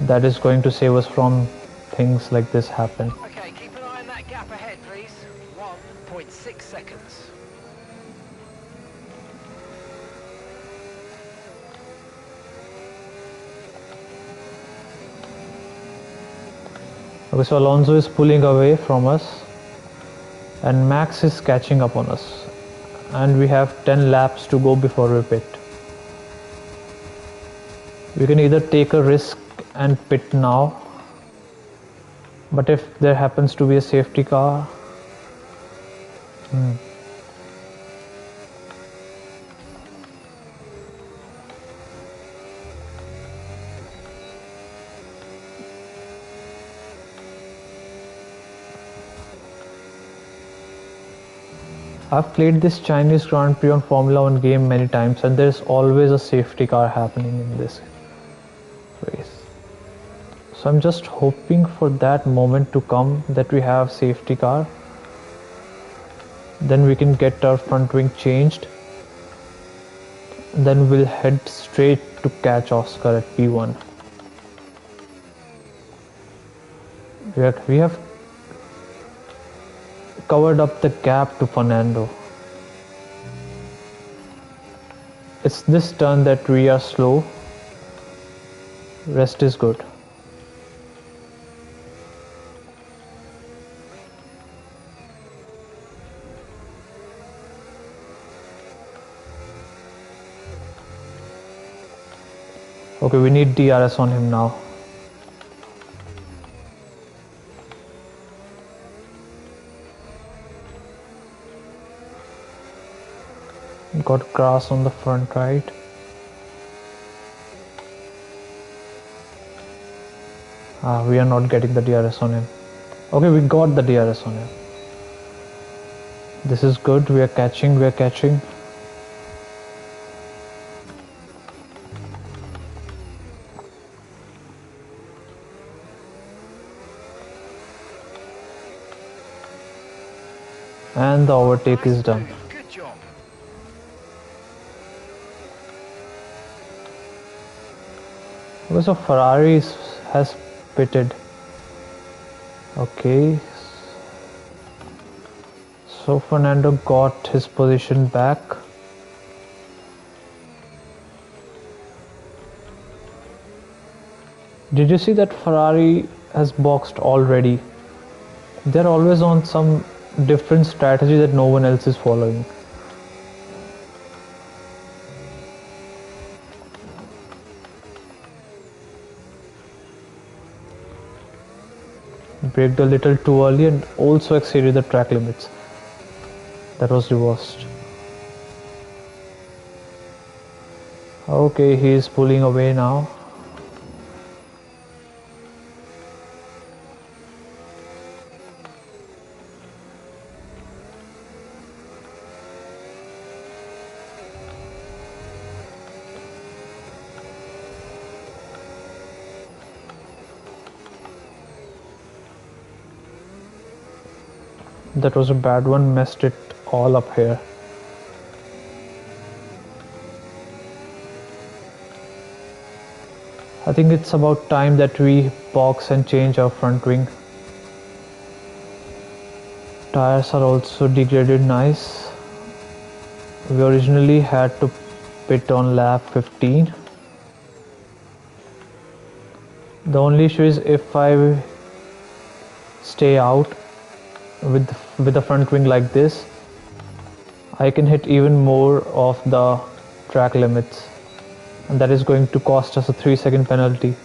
That is going to save us from things like this happen. Okay, keep an eye on that gap ahead, please. 1.6 seconds. Okay, so Alonso is pulling away from us and Max is catching up on us. And we have 10 laps to go before we pit. We can either take a risk and pit now, but if there happens to be a safety car, I've played this Chinese Grand Prix on Formula 1 game many times and there's always a safety car happening in this race. So I'm just hoping for that moment to come that we have safety car. Then we can get our front wing changed. Then we'll head straight to catch Oscar at P1. We have covered up the gap to Fernando. It's this turn that we are slow. Rest is good. Okay, we need DRS on him now. Got grass on the front right. We are not getting the DRS on him. Okay, we got the DRS on him. This is good. We are catching. And the overtake is done. Good job. Okay, so Ferrari has pitted. Okay. So Fernando got his position back. Did you see that Ferrari has boxed already. They're always on some different strategy that no one else is following. Braked a little too early and also exceeded the track limits. That was reversed. Okay, he is pulling away now. That was a bad one, messed it all up here. I think it's about time that we box and change our front wing. Tires are also degraded nice. We originally had to pit on lap 15. The only issue is if I stay out with the front wing like this, I can hit even more of the track limits, and that is going to cost us a 3-second penalty.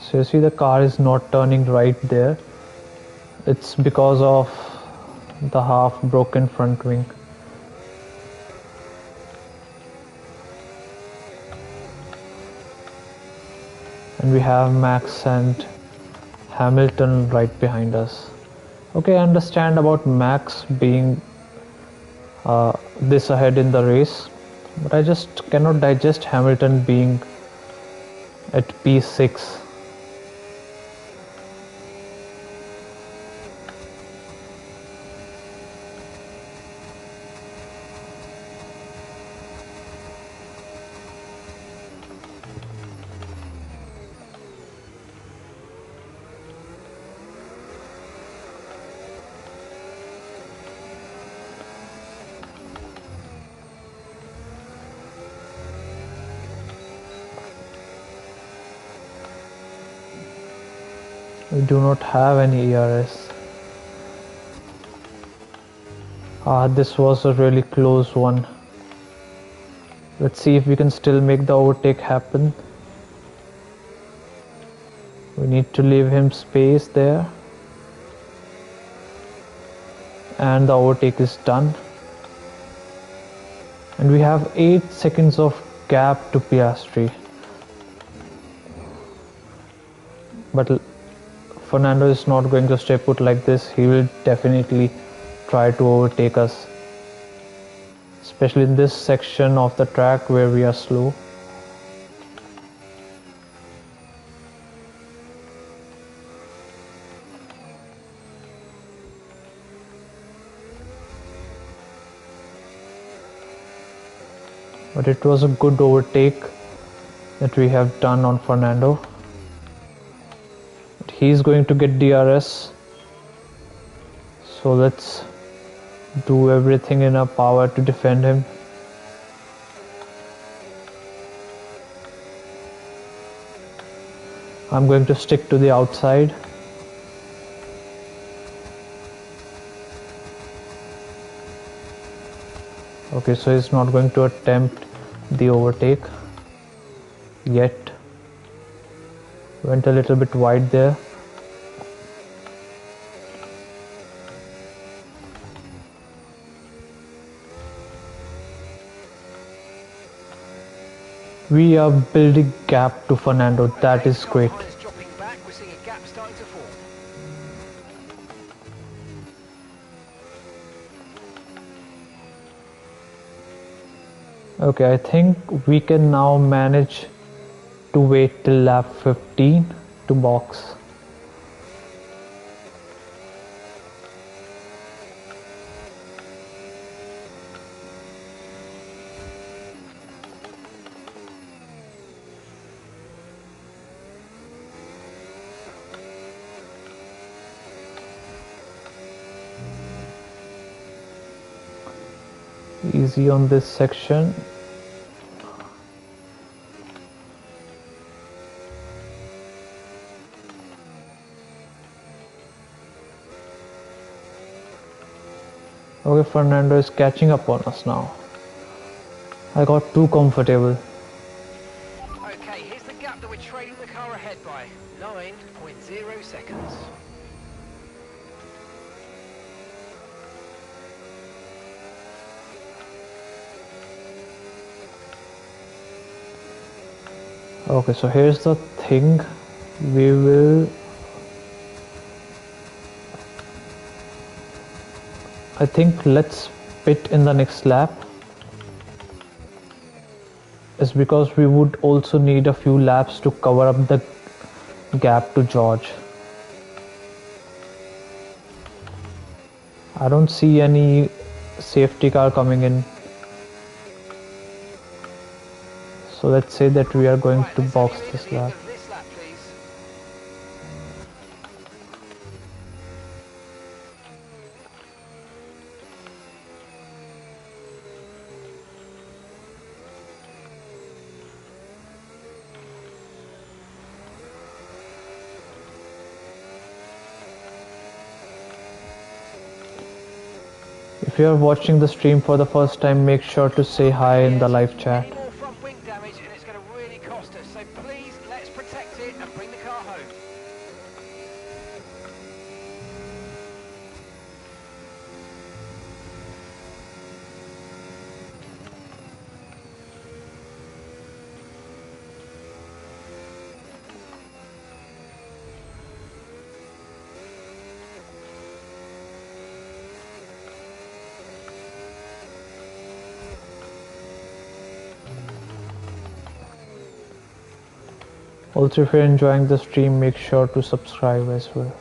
So you see the car is not turning right there. It's because of the half broken front wing. And we have Max and Hamilton right behind us. Okay, I understand about Max being this ahead in the race, but I just cannot digest Hamilton being at P6. We do not have any ERS. This was a really close one. Let's see if we can still make the overtake happen. We need to leave him space there. And the overtake is done. And we have 8 seconds of gap to Piastri. But Fernando is not going to stay put like this. He will definitely try to overtake us, especially in this section of the track where we are slow. But it was a good overtake that we have done on Fernando. He's going to get DRS, so let's do everything in our power to defend him. I'm going to stick to the outside. Okay, so he's not going to attempt the overtake yet. Went a little bit wide there. We are building gap to Fernando. That is great. Dropping back, we're seeing a gap starting to form. Okay, I think we can now manage to wait till lap 15 to box. Easy on this section. Okay, Fernando is catching up on us now. I got too comfortable. Okay, here's the gap that we're trailing the car ahead by. 9.0 seconds. Okay, so here's the thing. We will... I think let's pit in the next lap. Is because we would also need a few laps to cover up the gap to George. I don't see any safety car coming in. So let's say that we are going to box this lap. This lap, please. If you are watching the stream for the first time, make sure to say hi in the live chat. Any more front wing damage and it's going to really cost us. So please, let's protect it and bring the car home. Also, if you're enjoying the stream, make sure to subscribe as well.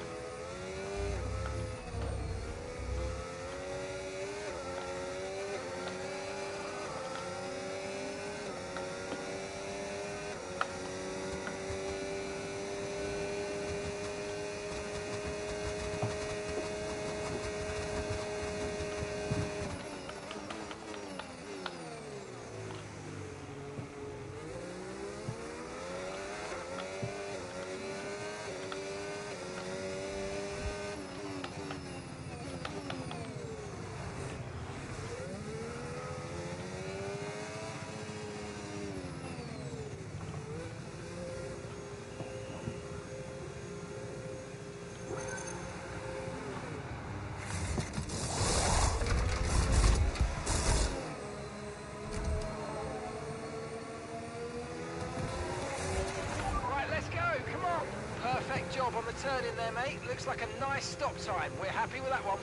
Job on the turn in there, mate. Looks like a nice stop time. We're happy with that one.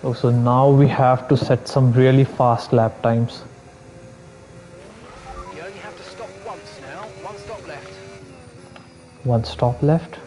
Oh, so now we have to set some really fast lap times. You only have to stop once now. One stop left. One stop left.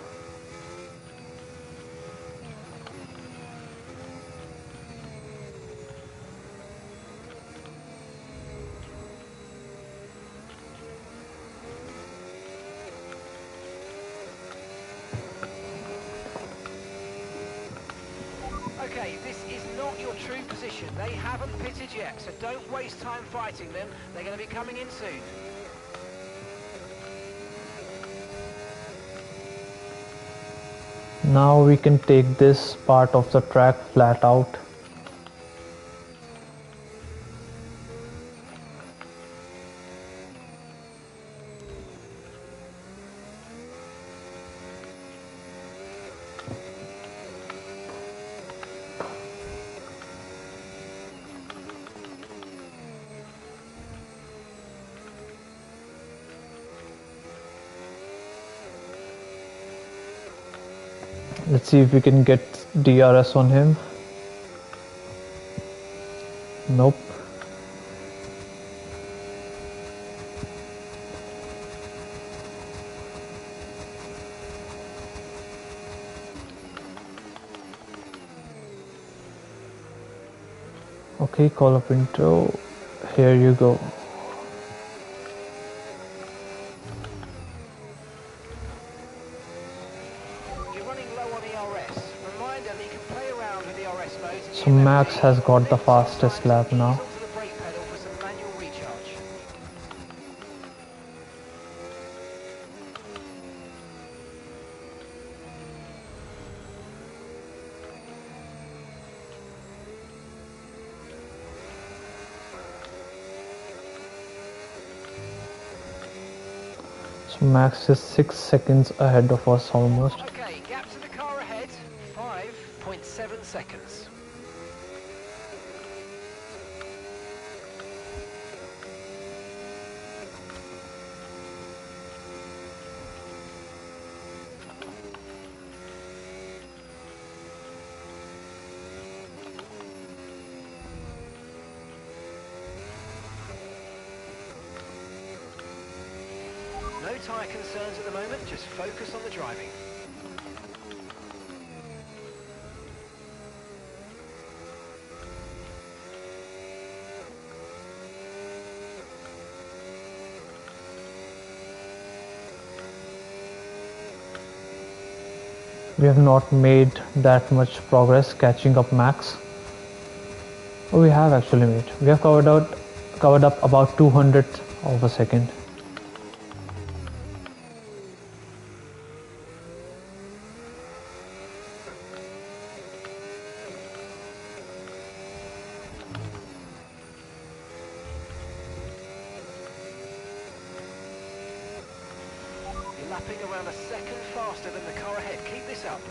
Okay, this is not your true position. They haven't pitted yet, so don't waste time fighting them. They're going to be coming in soon. Now we can take this part of the track flat out. Let's see if we can get DRS on him. Nope. Okay, call up intro. Here you go. You're running low on ERS. Reminder that you can play around with ERS modes in So the Max MLB, has got the then fastest sometimes lap ease now. onto the brake pedal for some manual recharge. So Max is 6 seconds ahead of us almost. Okay, gap to the car ahead, 5.7 seconds. No tyre concerns at the moment, just focus on the driving. We have not made that much progress catching up Max. Oh, we have actually made. We have covered up about 200 of a second. You're lapping around a second faster than the car ahead. Keep this up.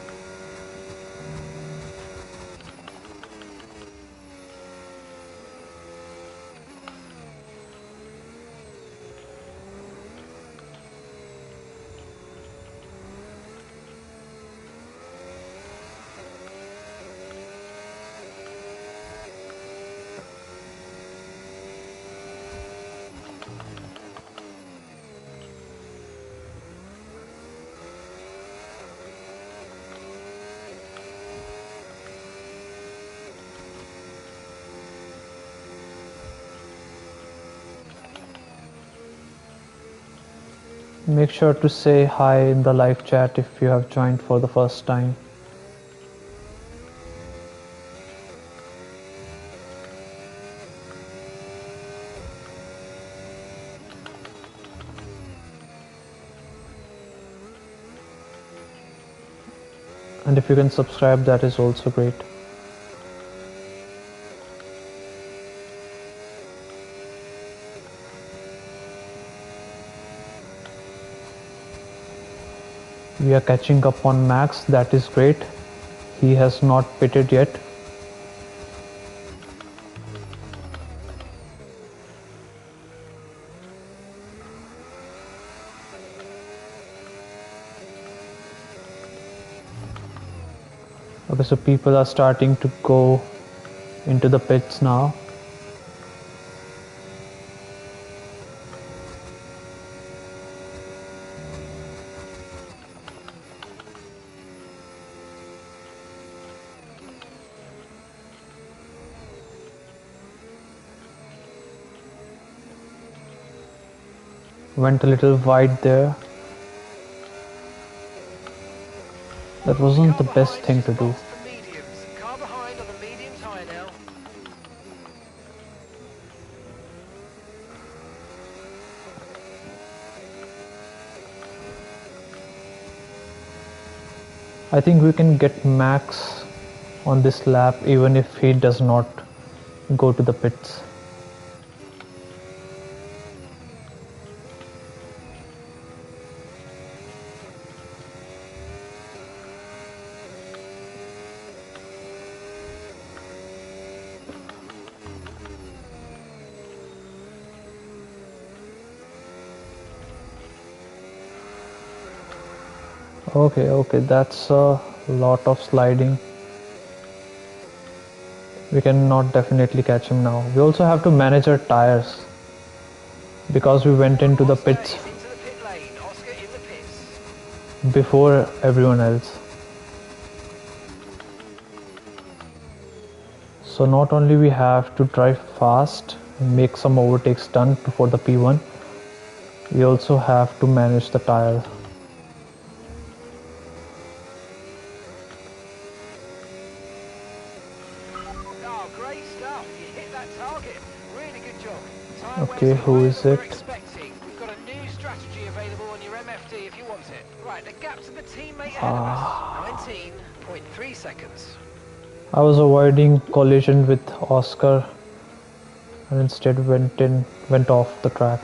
Make sure to say hi in the live chat if you have joined for the first time. And if you can subscribe, that is also great. We are catching up on Max, that is great. He has not pitted yet. Okay, so people are starting to go into the pits now. Went a little wide there. That wasn't the Car best behind thing just to do. boxed the mediums. Car behind on the medium tyre now. I think we can get Max on this lap even if he does not go to the pits. Okay, that's a lot of sliding. We cannot definitely catch him now. We also have to manage our tires because we went into the Oscar pits is into the pit lane. Oscar in the pits. before everyone else. So not only we have to drive fast and make some overtakes done before the P1, we also have to manage the tires. Oh, great stuff. You hit that target. Really good job. Tyre Okay, wear's who higher is than we're it? expecting. We've got a new strategy available on your MFD if you want it. Right, the gap to the teammate ahead of us. 19.3 seconds. I was avoiding collision with Oscar and instead went off the track.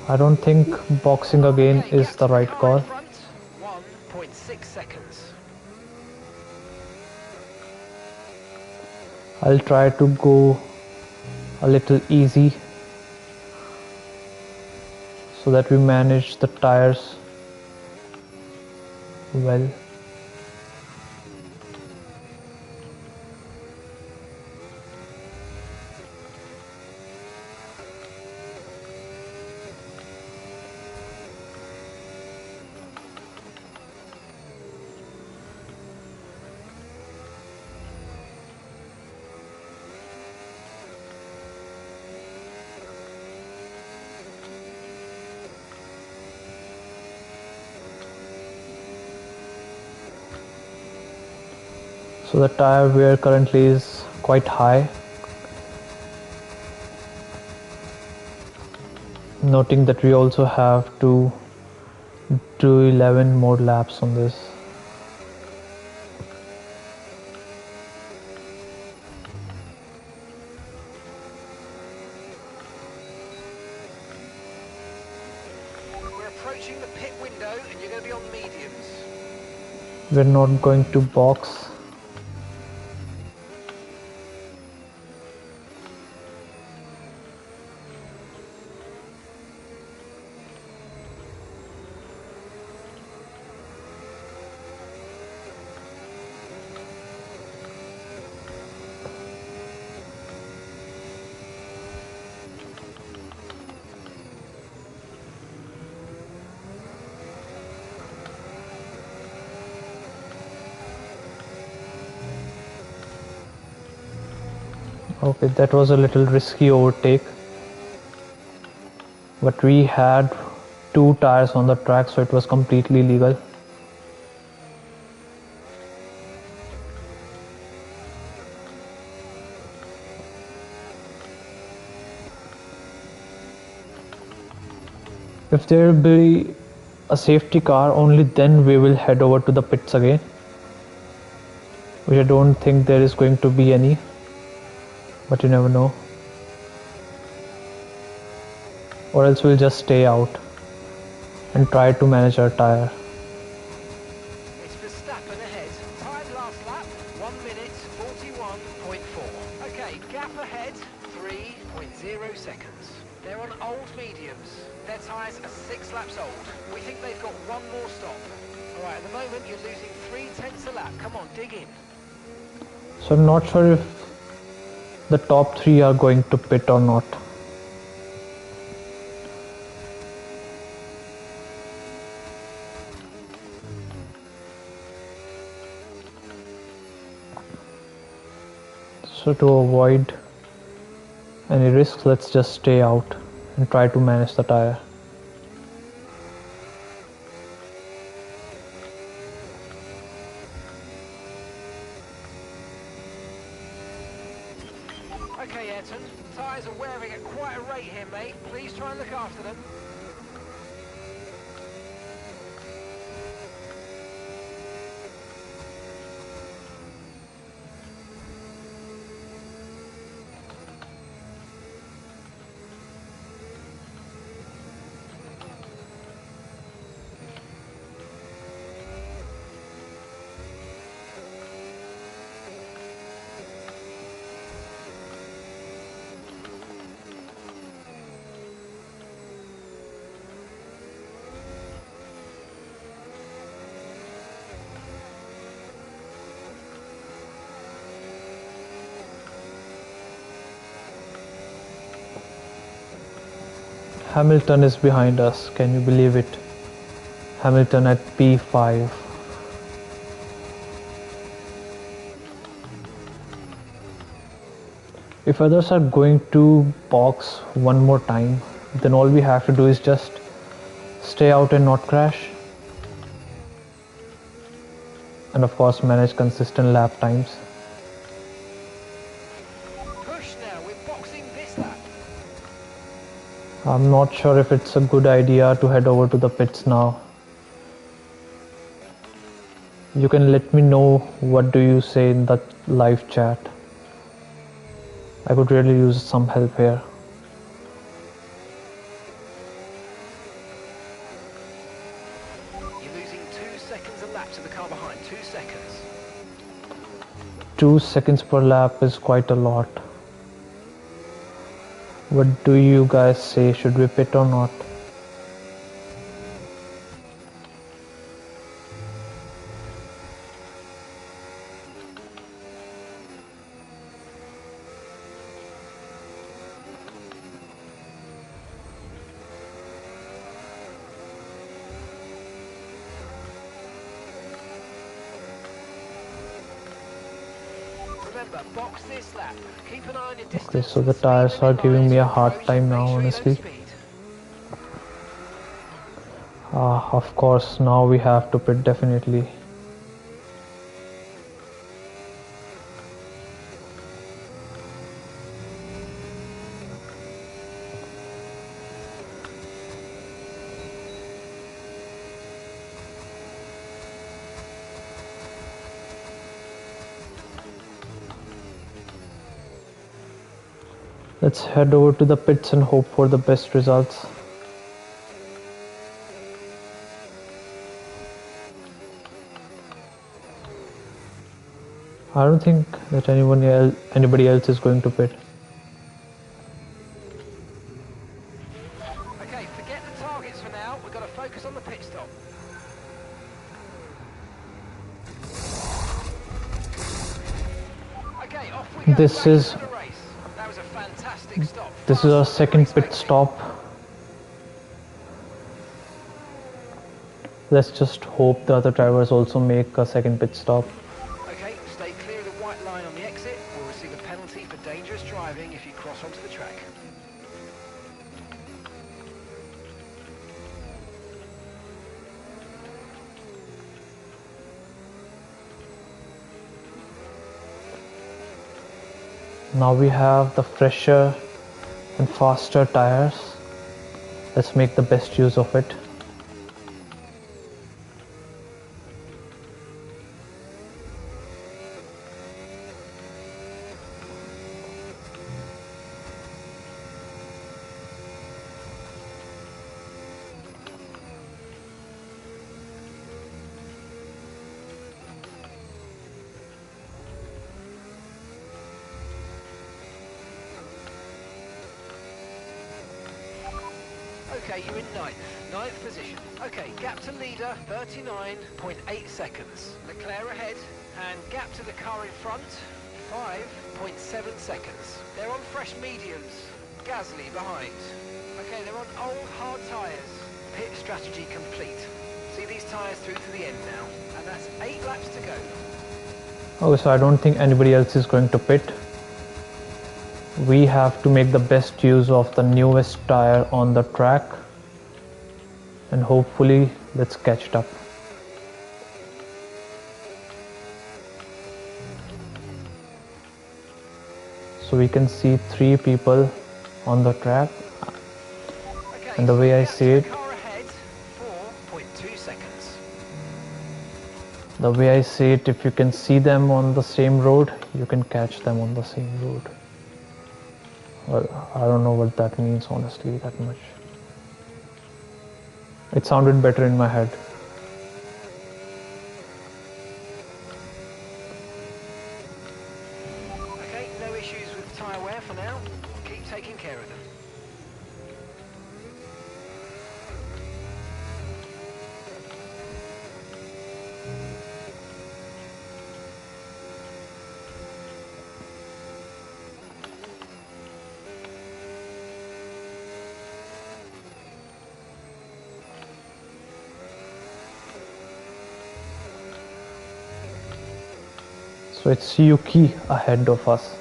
I don't think boxing again Okay, is gap to the the right car in call. front. 1.6 seconds. I'll try to go a little easy so that we manage the tires well. So the tire wear currently is quite high. Noting that we also have to do 11 more laps on this. We're approaching the pit window and you're going to be on mediums. We're not going to box. Okay, that was a little risky overtake, but we had two tires on the track, so it was completely legal. If there will be a safety car, only then we will head over to the pits again, which I don't think there is going to be any, but you never know. Or else we'll just stay out and try to manage our tire. It's Verstappen ahead. Time last lap, 1 minute 41.4. Okay, gap ahead, 3.0 seconds. They're on old mediums. Their tyres are 6 laps old. We think they've got one more stop. All right, at the moment you're losing 0.3 a lap. Come on, dig in. So I'm not sure if the top three are going to pit or not. So to avoid any risks, let's just stay out and try to manage the tire. Okay, Ayrton, tyres are wearing at quite a rate here, mate. Please try and look after them. Hamilton is behind us, can you believe it? Hamilton at P5. If others are going to box one more time, then all we have to do is just stay out and not crash. And of course manage consistent lap times. Push now, we're boxing this lap. I'm not sure if it's a good idea to head over to the pits now. You can let me know what do you say in the live chat. I could really use some help here. You're losing 2 seconds a lap to the car behind, 2 seconds. 2 seconds per lap is quite a lot. What do you guys say? Should we pit or not? Remember, box this lap. Keep an eye on your distance. Okay, so the tires are giving me a hard time now, honestly. Of course, now we have to pit definitely. Let's head over to the pits and hope for the best results. I don't think that anybody else is going to pit. Okay, forget the targets for now. We've got to focus on the pit stop. Okay, off we go. This is the race. That was a fantastic stop. This is our second pit stop. Let's just hope the other drivers also make a second pit stop. Okay, stay clear of the white line on the exit. We'll receive a penalty for dangerous driving if you cross onto the track. Now we have the fresher and faster tires. Let's make the best use of it. Okay, you're in ninth position. Okay, gap to leader, 39.8 seconds. Leclerc ahead, and gap to the car in front, 5.7 seconds. They're on fresh mediums, Gasly behind. Okay, they're on old hard tyres. Pit strategy complete. See these tyres through to the end now, and that's 8 laps to go. Okay, so I don't think anybody else is going to pit. We have to make the best use of the newest tire on the track, and hopefully let's catch it up. So we can see 3 people on the track, Okay, and the way I see it, car ahead, 4.2 seconds. the way I see it, if you can see them on the same road, you can catch them on the same road. Well, I don't know what that means honestly that much. It sounded better in my head. Okay, no issues with tyre wear for now. Keep taking care of them. So it's Yuki ahead of us.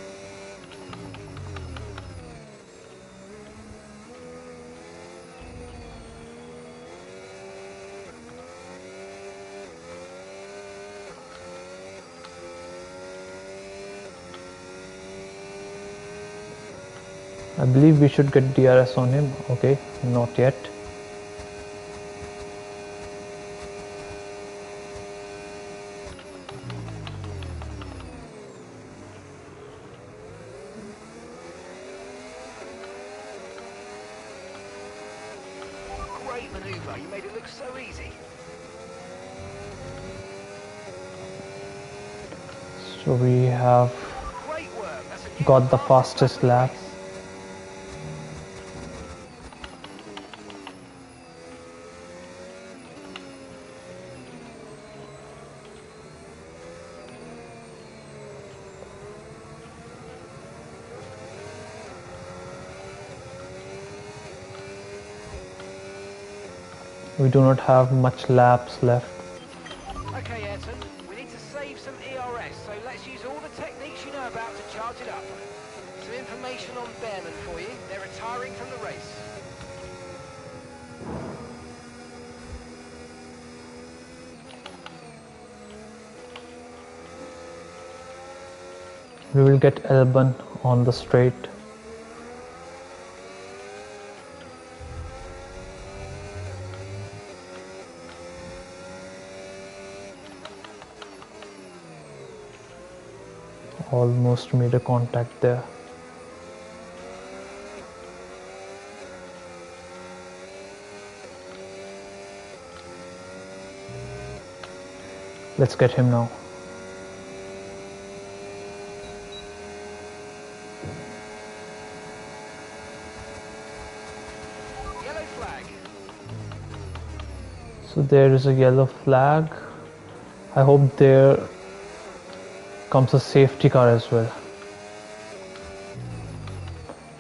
I believe we should get DRS on him. Okay, not yet. Great manoeuvre, you made it look so easy. So we have Great work, that's a new got the fastest fastest lap. race. We do not have much laps left. Okay, Ayrton, we need to save some ERS, so let's use all the techniques you know about to charge it up. Some information on Behrman for you. They're retiring from the race. We will get Albon on the straight. Almost made a contact there. Let's get him now. Yellow flag. So there is a yellow flag. I hope there comes a safety car as well.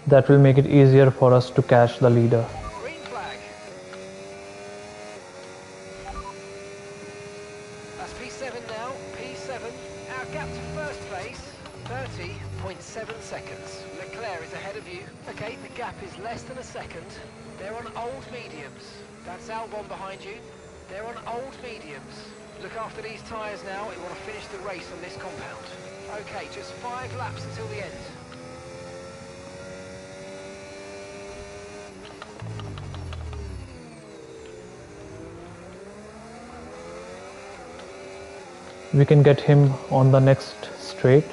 That will make it easier for us to catch the leader. Green flag. That's P7 now. P7. Our gap to first place, 30.7 seconds. Leclerc is ahead of you. Okay, the gap is less than a second. They're on old mediums. That's Albon behind you. They're on old mediums. Look after these tyres now. We want to finish the race on this compound. Okay, just 5 laps until the end. We can get him on the next straight.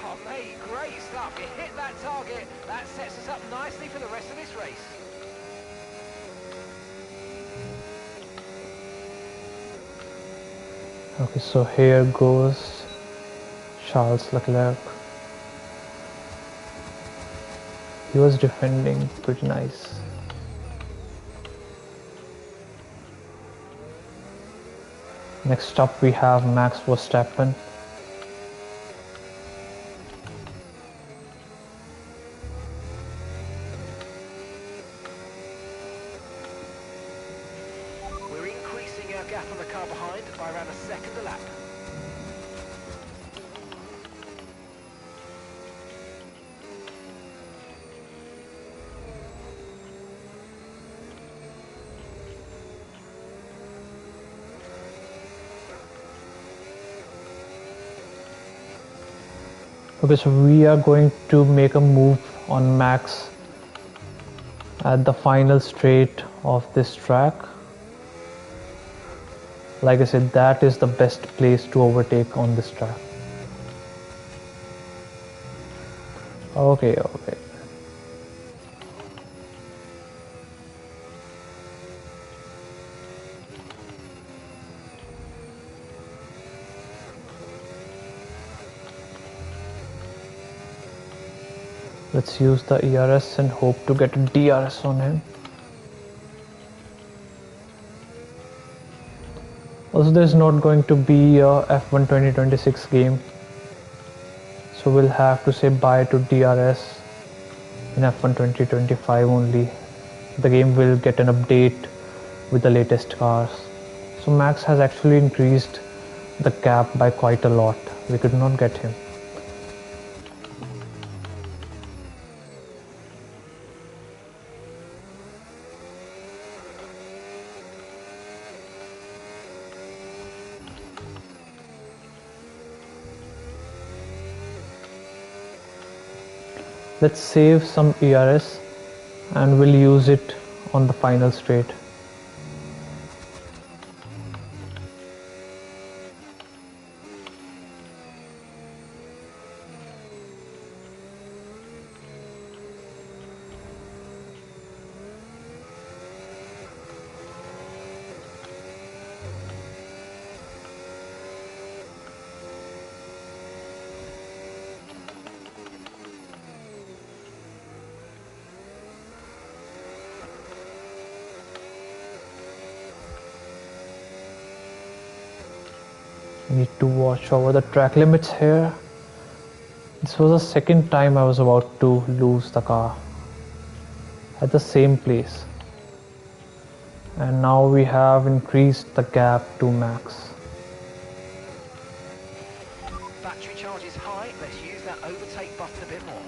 Oh, mate, great stuff. You hit that target. That sets us up nicely for the rest of this race. Okay, so here goes Charles Leclerc. He was defending pretty nice. Next up we have Max Verstappen. We're increasing our gap on the car behind by around a second a lap. Okay, so we are going to make a move on Max at the final straight of this track. Like I said, that is the best place to overtake on this track. Okay. Let's use the ERS and hope to get a DRS on him. Also, there's not going to be a F1 2026 game, so we'll have to say bye to DRS in F1 2025 only. the game will get an update with the latest cars. So Max has actually increased the gap by quite a lot. We could not get him. Let's save some ERS and we'll use it on the final straight. Need to watch over the track limits here. This was the second time I was about to lose the car at the same place. And now we have increased the gap to Max. Battery charge is high, let's use that overtake button a bit more.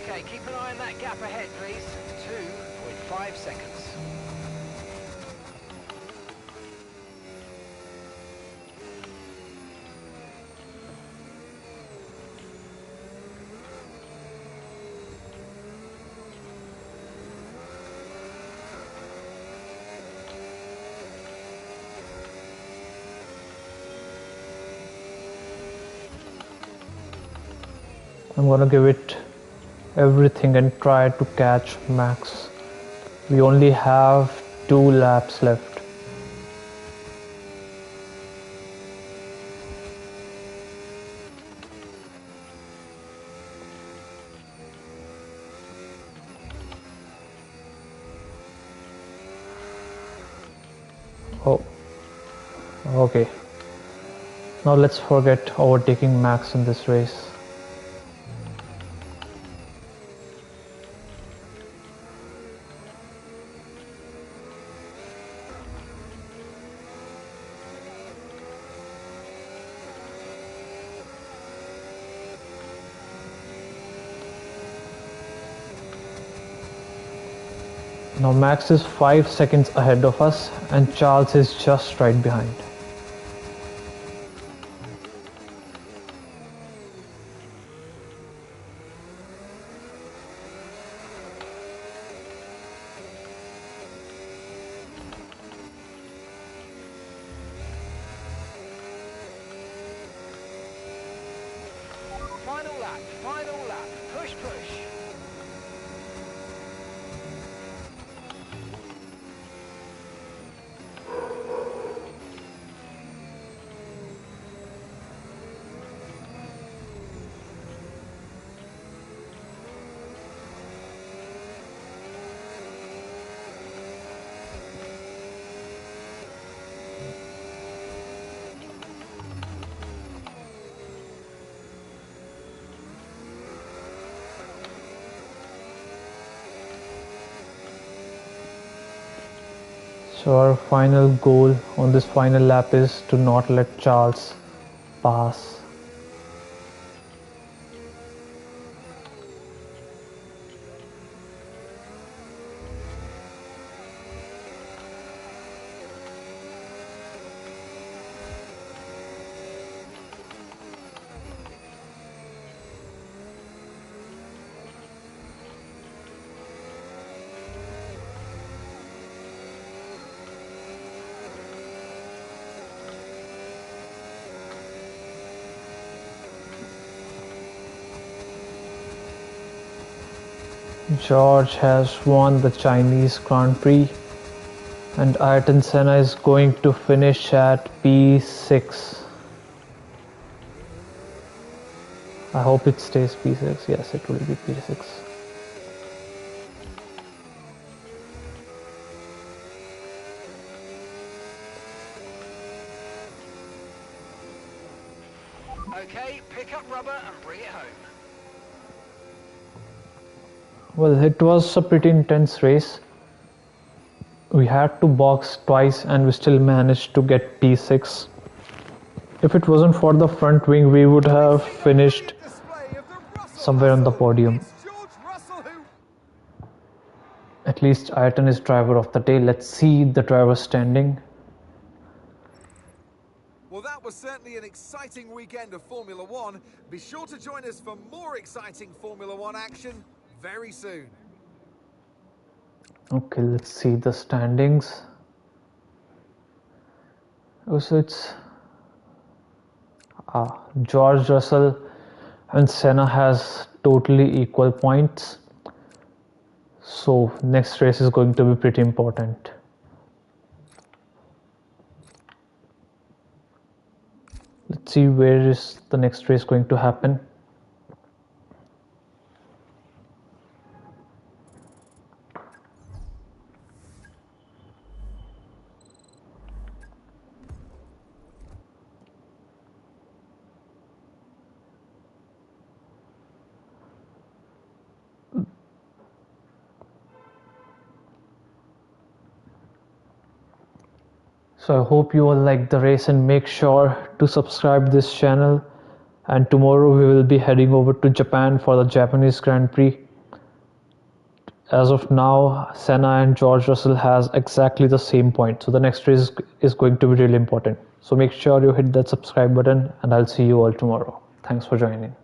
Okay, keep an eye on that gap ahead, please. 2.5 seconds. I'm gonna give it everything and try to catch Max. We only have 2 laps left. Oh, okay. Now let's forget overtaking Max in this race. Now Max is 5 seconds ahead of us and Charles is just right behind. Final lap, push, push. So our final goal on this final lap is to not let Charles pass. George has won the Chinese Grand Prix, and Ayrton Senna is going to finish at P6. I hope it stays P6. Yes, it will be P6. Okay, pick up rubber and bring it home. Well, it was a pretty intense race. We had to box twice and we still managed to get P6. If it wasn't for the front wing, we would have finished somewhere on the podium. At least Ayrton is driver of the day. Let's see the driver standing. Well, that was certainly an exciting weekend of Formula One. Be sure to join us for more exciting Formula One action very soon. Okay, let's see the standings. Oh, so it's George Russell and Senna has totally equal points. So next race is going to be pretty important. Let's see where is the next race going to happen. So I hope you all liked the race and make sure to subscribe this channel. And tomorrow we will be heading over to Japan for the Japanese Grand Prix. As of now, Senna and George Russell has exactly the same point. So the next race is going to be really important. So make sure you hit that subscribe button and I'll see you all tomorrow. Thanks for joining.